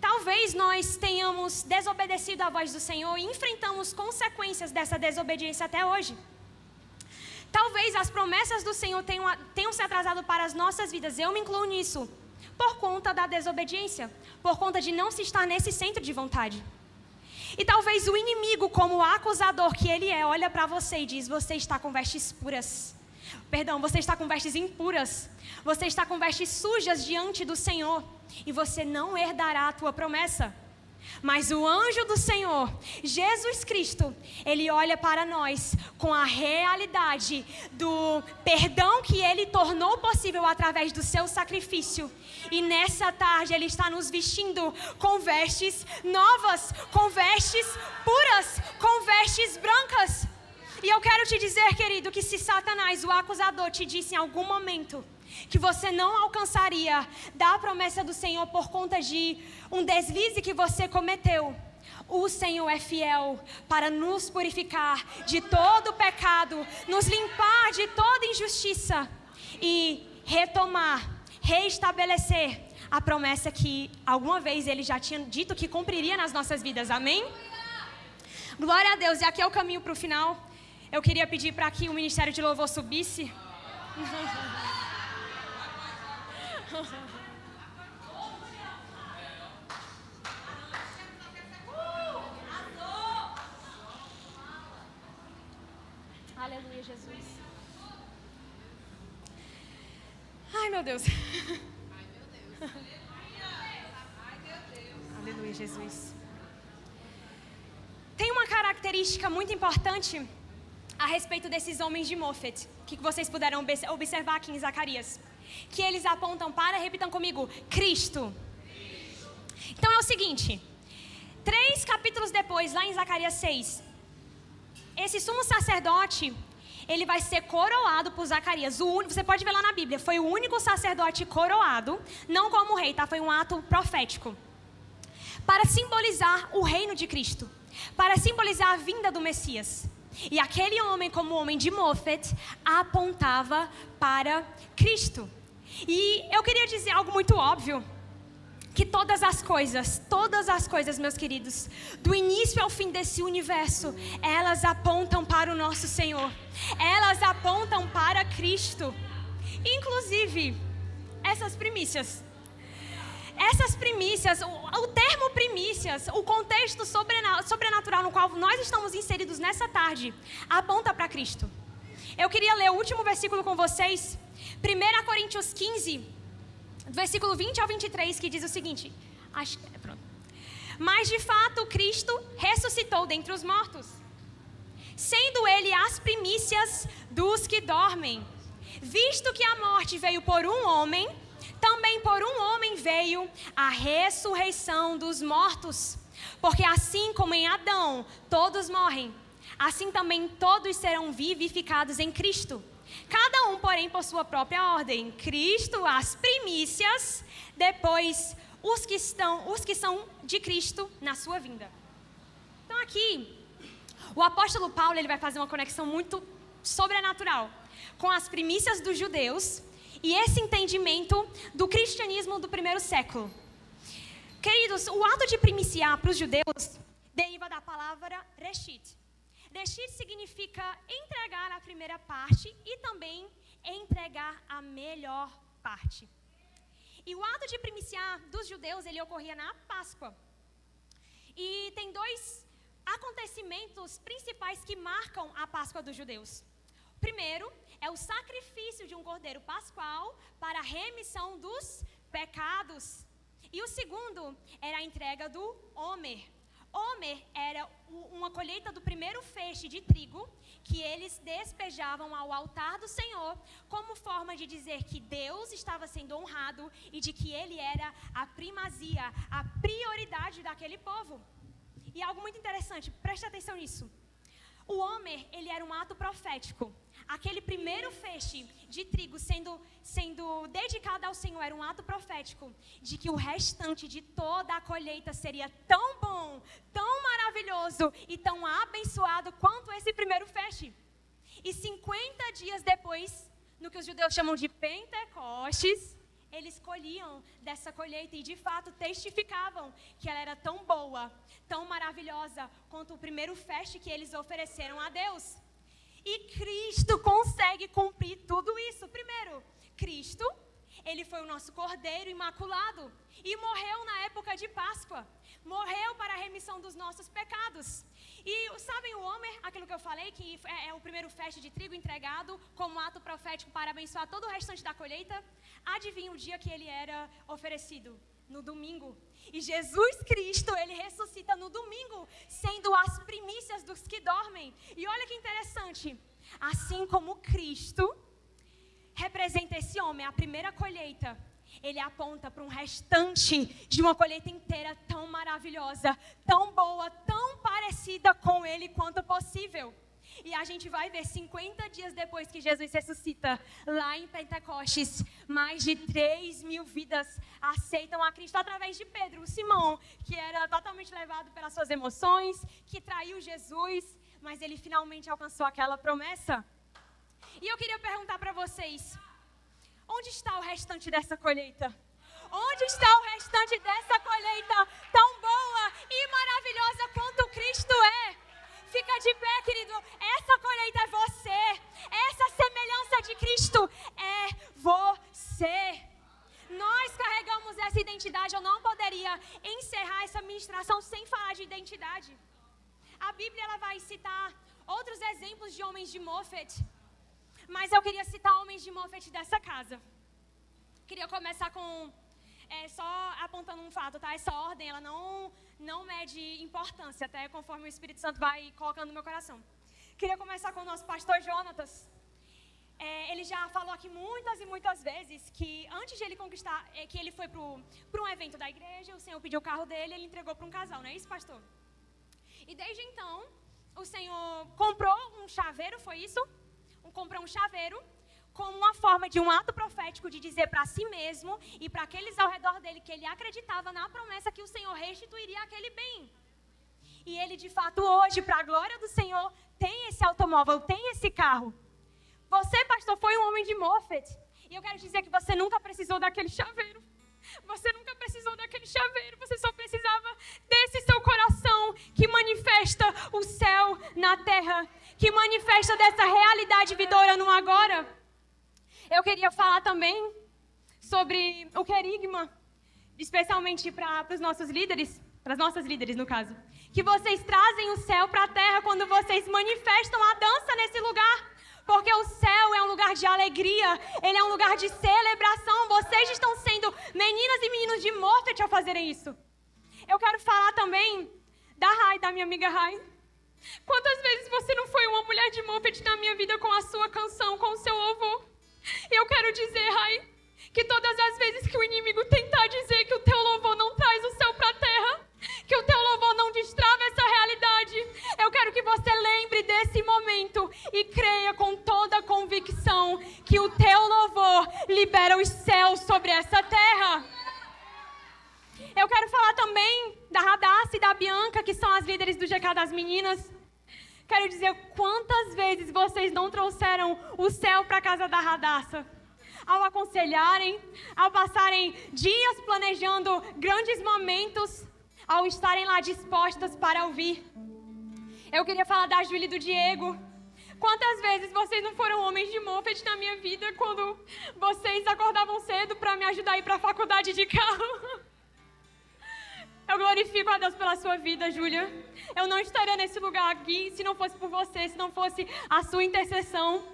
Talvez nós tenhamos desobedecido à voz do Senhor e enfrentamos consequências dessa desobediência até hoje. Talvez as promessas do Senhor tenham se atrasado para as nossas vidas, eu me incluo nisso, por conta da desobediência, por conta de não se estar nesse centro de vontade. E talvez o inimigo, como o acusador que ele é, olha para você e diz, você está com vestes puras. Perdão, você está com vestes impuras. Você está com vestes sujas diante do Senhor. E você não herdará a tua promessa. Mas o anjo do Senhor, Jesus Cristo, ele olha para nós com a realidade do perdão que ele tornou possível através do seu sacrifício. E nessa tarde ele está nos vestindo com vestes novas, com vestes puras, com vestes brancas. E eu quero te dizer, querido, que se Satanás, o acusador, te disse em algum momento que você não alcançaria da promessa do Senhor por conta de um deslize que você cometeu, o Senhor é fiel para nos purificar de todo pecado, nos limpar de toda injustiça e reestabelecer a promessa que alguma vez Ele já tinha dito que cumpriria nas nossas vidas, amém? Glória a Deus, e aqui é o caminho para o final. Eu queria pedir para que o Ministério de Louvor subisse. Aleluia, Jesus. Ai, meu Deus. Aleluia, Jesus. Tem uma característica muito importante a respeito desses homens de Mofet, que vocês puderam observar aqui em Zacarias, que eles apontam para, repitam comigo, Cristo. Então é o seguinte, 3 capítulos depois, lá em Zacarias 6, esse sumo sacerdote, ele vai ser coroado por Zacarias. Você pode ver lá na Bíblia, foi o único sacerdote coroado, não como rei, tá? Foi um ato profético, para simbolizar o reino de Cristo, para simbolizar a vinda do Messias. E aquele homem, como homem de Mofet, apontava para Cristo. E eu queria dizer algo muito óbvio. Que todas as coisas, meus queridos, do início ao fim desse universo, elas apontam para o nosso Senhor. Elas apontam para Cristo. Inclusive, essas primícias, o termo primícias, o contexto sobrenatural no qual nós estamos inseridos nessa tarde, aponta para Cristo. Eu queria ler o último versículo com vocês, 1 Coríntios 15, versículo 20 ao 23, que diz o seguinte, mas de fato Cristo ressuscitou dentre os mortos, sendo ele as primícias dos que dormem. Visto que a morte veio por um homem, também por um homem veio a ressurreição dos mortos. Porque assim como em Adão todos morrem, assim também todos serão vivificados em Cristo. Cada um, porém, por sua própria ordem. Cristo, as primícias, depois os que são de Cristo na sua vinda. Então aqui, o apóstolo Paulo ele vai fazer uma conexão muito sobrenatural com as primícias dos judeus e esse entendimento do cristianismo do primeiro século. Queridos, o ato de primiciar para os judeus deriva da palavra reshit. Reshit significa entregar a primeira parte e também entregar a melhor parte. E o ato de primiciar dos judeus, ele ocorria na Páscoa. E tem dois acontecimentos principais que marcam a Páscoa dos judeus. O primeiro é o sacrifício de um cordeiro pascual para a remissão dos pecados. E o segundo era a entrega do Homer. Homer era uma colheita do primeiro feixe de trigo que eles despejavam ao altar do Senhor como forma de dizer que Deus estava sendo honrado e de que ele era a primazia, a prioridade daquele povo. E algo muito interessante, preste atenção nisso. O Homer, ele era um ato profético. Aquele primeiro feixe de trigo sendo dedicado ao Senhor era um ato profético de que o restante de toda a colheita seria tão bom, tão maravilhoso e tão abençoado quanto esse primeiro feixe. E 50 dias depois, no que os judeus chamam de Pentecostes, eles colhiam dessa colheita e de fato testificavam que ela era tão boa, tão maravilhosa quanto o primeiro feixe que eles ofereceram a Deus. E Cristo consegue cumprir tudo isso. Primeiro, Cristo, ele foi o nosso Cordeiro Imaculado e morreu na época de Páscoa. Morreu para a remissão dos nossos pecados. E sabem o Homer, aquilo que eu falei, que é o primeiro feixe de trigo entregado como ato profético para abençoar todo o restante da colheita? Adivinha o dia que ele era oferecido? No domingo. E Jesus Cristo, ele ressuscita no domingo, sendo as primícias dos que dormem. E olha que interessante, assim como Cristo representa esse homem, a primeira colheita, ele aponta para um restante de uma colheita inteira tão maravilhosa, tão boa, tão parecida com ele quanto possível. E a gente vai ver 50 dias depois que Jesus ressuscita, lá em Pentecostes, mais de 3.000 vidas aceitam a Cristo através de Pedro, o Simão, que era totalmente levado pelas suas emoções, que traiu Jesus, mas ele finalmente alcançou aquela promessa. E eu queria perguntar para vocês, onde está o restante dessa colheita? Onde está o restante dessa colheita tão boa e maravilhosa quanto Cristo é? Fica de pé, querido. Essa colheita é você. Essa semelhança de Cristo é você. Nós carregamos essa identidade. Eu não poderia encerrar essa ministração sem falar de identidade. A Bíblia ela vai citar outros exemplos de homens de Mofet. Mas eu queria citar homens de Mofet dessa casa. Queria começar com... só apontando um fato, tá? Essa ordem, ela não mede importância, até conforme o Espírito Santo vai colocando no meu coração. Queria começar com o nosso pastor Jonatas. Ele já falou aqui muitas e muitas vezes que antes de ele conquistar, que ele foi para um evento da igreja, o Senhor pediu o carro dele, ele entregou para um casal, não é isso, pastor? E desde então, o Senhor comprou um chaveiro, foi isso? Comprou um chaveiro, como uma forma de um ato profético de dizer para si mesmo e para aqueles ao redor dele que ele acreditava na promessa que o Senhor restituiria aquele bem. E ele, de fato, hoje, para a glória do Senhor, tem esse automóvel, tem esse carro. Você, pastor, foi um homem de Mofet. E eu quero dizer que você nunca precisou daquele chaveiro. Você nunca precisou daquele chaveiro. Você só precisava desse seu coração que manifesta o céu na terra, que manifesta dessa realidade vidoura no agora. Eu queria falar também sobre o querigma, especialmente para os nossos líderes, para as nossas líderes no caso, que vocês trazem o céu para a terra quando vocês manifestam a dança nesse lugar. Porque o céu é um lugar de alegria, ele é um lugar de celebração. Vocês estão sendo meninas e meninos de Moffett ao fazerem isso. Eu quero falar também da Rai, da minha amiga Rai. Quantas vezes você não foi uma mulher de Moffett na minha vida com a sua canção, com o seu louvor? E eu quero dizer, Rai, que todas as vezes que o inimigo tentar dizer que o teu louvor não traz o céu para a terra, que o teu louvor não destrava essa realidade, eu quero que você lembre desse momento e creia com toda a convicção que o teu louvor libera os céus sobre essa terra. Eu quero falar também da Radassa e da Bianca, que são as líderes do GK das meninas. Quero dizer quantas vezes vocês não trouxeram o céu para a casa da Radassa. Ao aconselharem, ao passarem dias planejando grandes momentos, ao estarem lá dispostas para ouvir. Eu queria falar da Júlia e do Diego. Quantas vezes vocês não foram homens de Moffett na minha vida quando vocês acordavam cedo para me ajudar a ir para a faculdade de carro? Eu glorifico a Deus pela sua vida, Júlia. Eu não estaria nesse lugar aqui se não fosse por você, se não fosse a sua intercessão.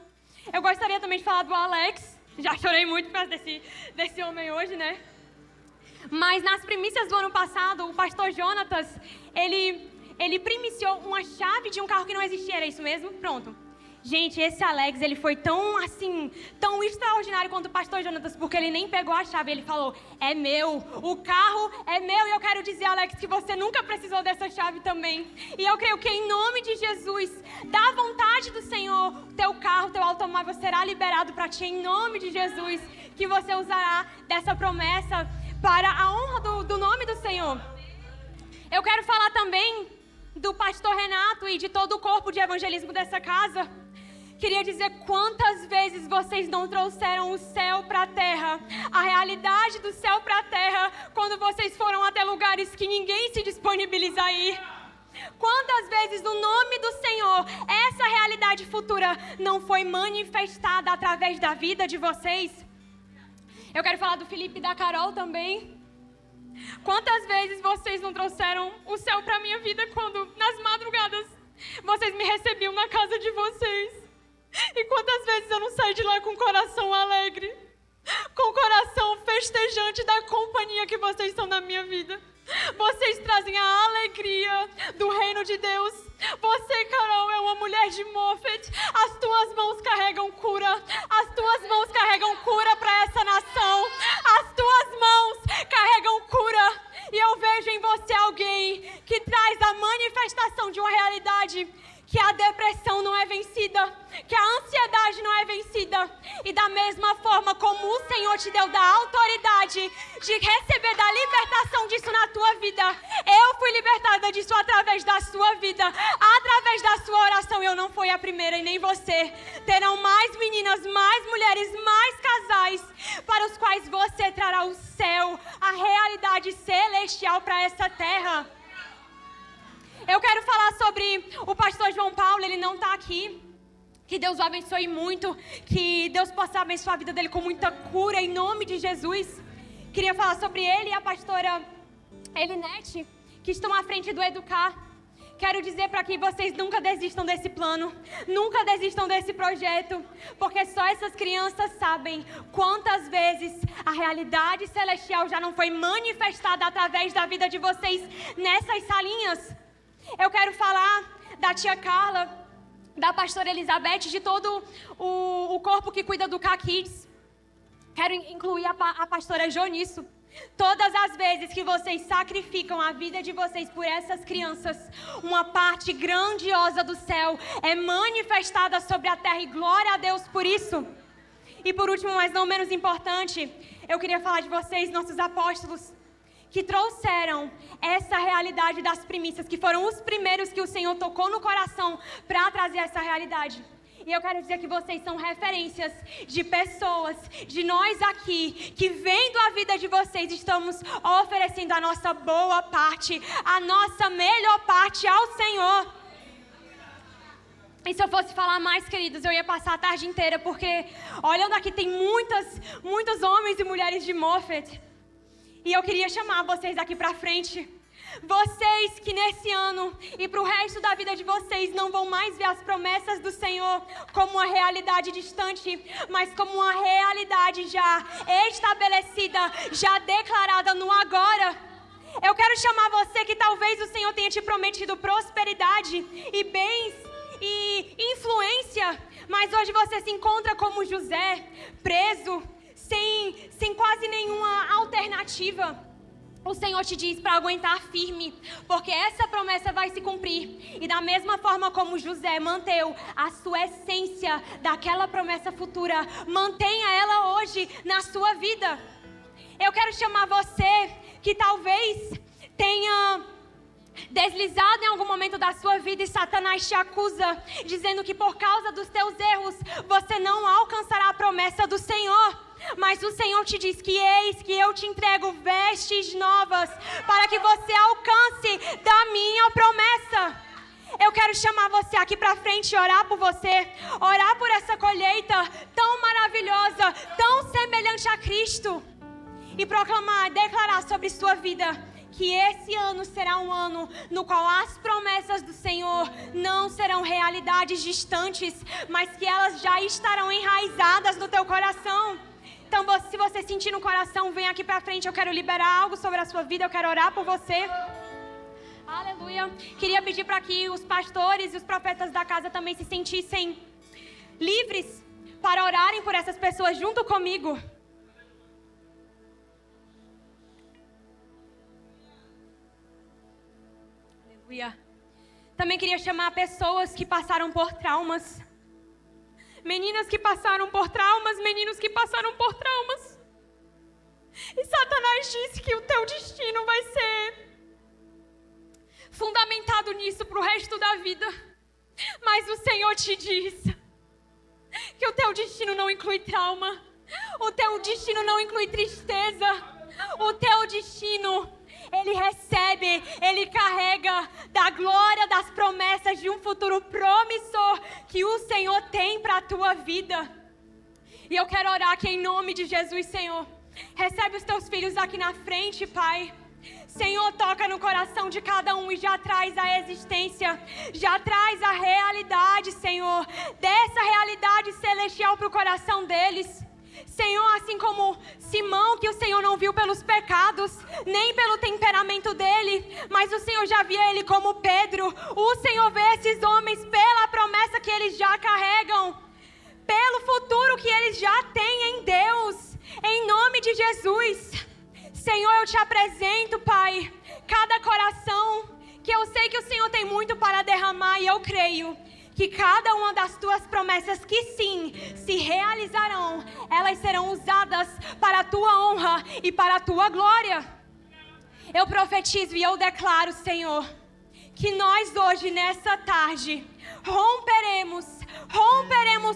Eu gostaria também de falar do Alex. Já chorei muito por causa desse homem hoje, né? Mas nas primícias do ano passado, o pastor Jonatas, ele primiciou uma chave de um carro que não existia, era isso mesmo? Pronto. Gente, esse Alex, ele foi tão extraordinário quanto o pastor Jonatas, porque ele nem pegou a chave, ele falou, é meu, o carro é meu, e eu quero dizer, Alex, que você nunca precisou dessa chave também. E eu creio que em nome de Jesus, da vontade do Senhor, teu carro, teu automóvel será liberado para ti, em nome de Jesus, que você usará dessa promessa para a honra do nome do Senhor. Eu quero falar também do pastor Renato e de todo o corpo de evangelismo dessa casa. Queria dizer quantas vezes vocês não trouxeram o céu para a terra, a realidade do céu para a terra, quando vocês foram até lugares que ninguém se disponibiliza a ir. Quantas vezes no nome do Senhor, essa realidade futura não foi manifestada através da vida de vocês? Eu quero falar do Felipe e da Carol também. Quantas vezes vocês não trouxeram o céu para a minha vida quando, nas madrugadas, vocês me recebiam na casa de vocês? E quantas vezes eu não saí de lá com o coração alegre, com o coração festejante da companhia que vocês são na minha vida? Vocês trazem a alegria do reino de Deus. Você, Carol, é uma mulher de Moffett. As tuas mãos carregam cura. As tuas mãos carregam cura para essa nação. As tuas mãos carregam cura. E eu vejo em você alguém que traz a manifestação de uma realidade que a depressão não é vencida, que a ansiedade não é vencida. E da mesma forma como o Senhor te deu da autoridade de receber da libertação disso na tua vida, eu fui libertada disso através da sua vida, através da sua oração. Eu não fui a primeira e nem você. Terão mais meninas, mais mulheres, mais casais para os quais você trará o céu, a realidade celestial para essa terra. Eu quero falar sobre o pastor João Paulo, ele não está aqui. Que Deus o abençoe muito, que Deus possa abençoar a vida dele com muita cura, em nome de Jesus. Queria falar sobre ele e a pastora Elinete, que estão à frente do Educar. Quero dizer para que vocês nunca desistam desse plano, nunca desistam desse projeto, porque só essas crianças sabem quantas vezes a realidade celestial já não foi manifestada através da vida de vocês nessas salinhas. Eu quero falar da tia Carla, da pastora Elizabeth, de todo o corpo que cuida do K-Kids. Quero incluir a pastora Jo nisso. Todas as vezes que vocês sacrificam a vida de vocês por essas crianças, uma parte grandiosa do céu é manifestada sobre a terra, e glória a Deus por isso. E por último, mas não menos importante, eu queria falar de vocês, nossos apóstolos, que trouxeram essa realidade das primícias, que foram os primeiros que o Senhor tocou no coração para trazer essa realidade. E eu quero dizer que vocês são referências de pessoas, de nós aqui, que vendo a vida de vocês, estamos oferecendo a nossa boa parte, a nossa melhor parte ao Senhor. E se eu fosse falar mais, queridos, eu ia passar a tarde inteira, porque olhando aqui tem muitos homens e mulheres de Moffett. E eu queria chamar vocês aqui pra frente. Vocês que nesse ano e pro resto da vida de vocês não vão mais ver as promessas do Senhor como uma realidade distante, mas como uma realidade já estabelecida, já declarada no agora. Eu quero chamar você que talvez o Senhor tenha te prometido prosperidade e bens e influência, mas hoje você se encontra como José, preso, sem quase nenhuma alternativa. O Senhor te diz para aguentar firme, porque essa promessa vai se cumprir. E da mesma forma como José manteve a sua essência daquela promessa futura, mantenha ela hoje na sua vida. Eu quero chamar você que talvez tenha deslizado em algum momento da sua vida e Satanás te acusa, dizendo que por causa dos teus erros você não alcançará a promessa do Senhor. Mas o Senhor te diz que eis que eu te entrego vestes novas para que você alcance da minha promessa. Eu quero chamar você aqui para frente e orar por você, orar por essa colheita tão maravilhosa, tão semelhante a Cristo, e proclamar, declarar sobre sua vida que esse ano será um ano no qual as promessas do Senhor não serão realidades distantes, mas que elas já estarão enraizadas no teu coração. Então, se você sentir no coração, vem aqui pra frente. Eu quero liberar algo sobre a sua vida. Eu quero orar por você. Aleluia. Queria pedir para que os pastores e os profetas da casa também se sentissem livres para orarem por essas pessoas junto comigo. Aleluia. Também queria chamar pessoas que passaram por traumas. Meninas que passaram por traumas, meninos que passaram por traumas. E Satanás disse que o teu destino vai ser fundamentado nisso para o resto da vida. Mas o Senhor te diz que o teu destino não inclui trauma. O teu destino não inclui tristeza. O teu destino, ele recebe, ele carrega da glória das promessas de um futuro promissor que o Senhor tem para a tua vida. E eu quero orar aqui em nome de Jesus, Senhor. Recebe os teus filhos aqui na frente, Pai. Senhor, toca no coração de cada um e já traz a existência, já traz a realidade, Senhor, dessa realidade celestial para o coração deles. Senhor, assim como Simão, que o Senhor não viu pelos pecados, nem pelo temperamento dele, mas o Senhor já via ele como Pedro. O Senhor vê esses homens pela promessa que eles já carregam, pelo futuro que eles já têm em Deus, em nome de Jesus. Senhor, eu te apresento, Pai, cada coração, que eu sei que o Senhor tem muito para derramar, e eu creio que cada uma das tuas promessas que sim, se realizarão, elas serão usadas para a tua honra e para a tua glória. Eu profetizo e eu declaro, Senhor, que nós hoje, nessa tarde, romperemos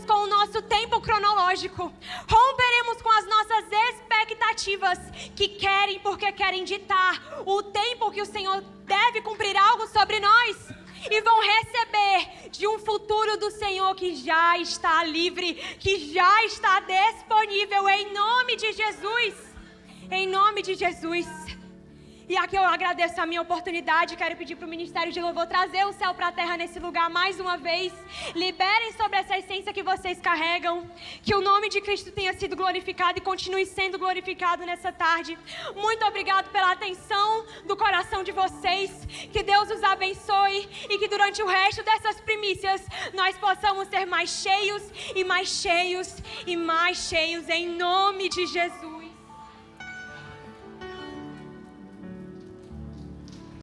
com o nosso tempo cronológico, romperemos com as nossas expectativas que querem, porque querem ditar o tempo que o Senhor deve cumprir algo sobre nós. E vão receber de um futuro do Senhor que já está livre, que já está disponível, em nome de Jesus. Em nome de Jesus. E aqui eu agradeço a minha oportunidade. Quero pedir para o Ministério de Louvor trazer o céu para a terra nesse lugar mais uma vez. Liberem sobre essa essência que vocês carregam. Que o nome de Cristo tenha sido glorificado e continue sendo glorificado nessa tarde. Muito obrigado pela atenção do coração de vocês. Que Deus os abençoe e que durante o resto dessas primícias nós possamos ser mais cheios e mais cheios e mais cheios, em nome de Jesus.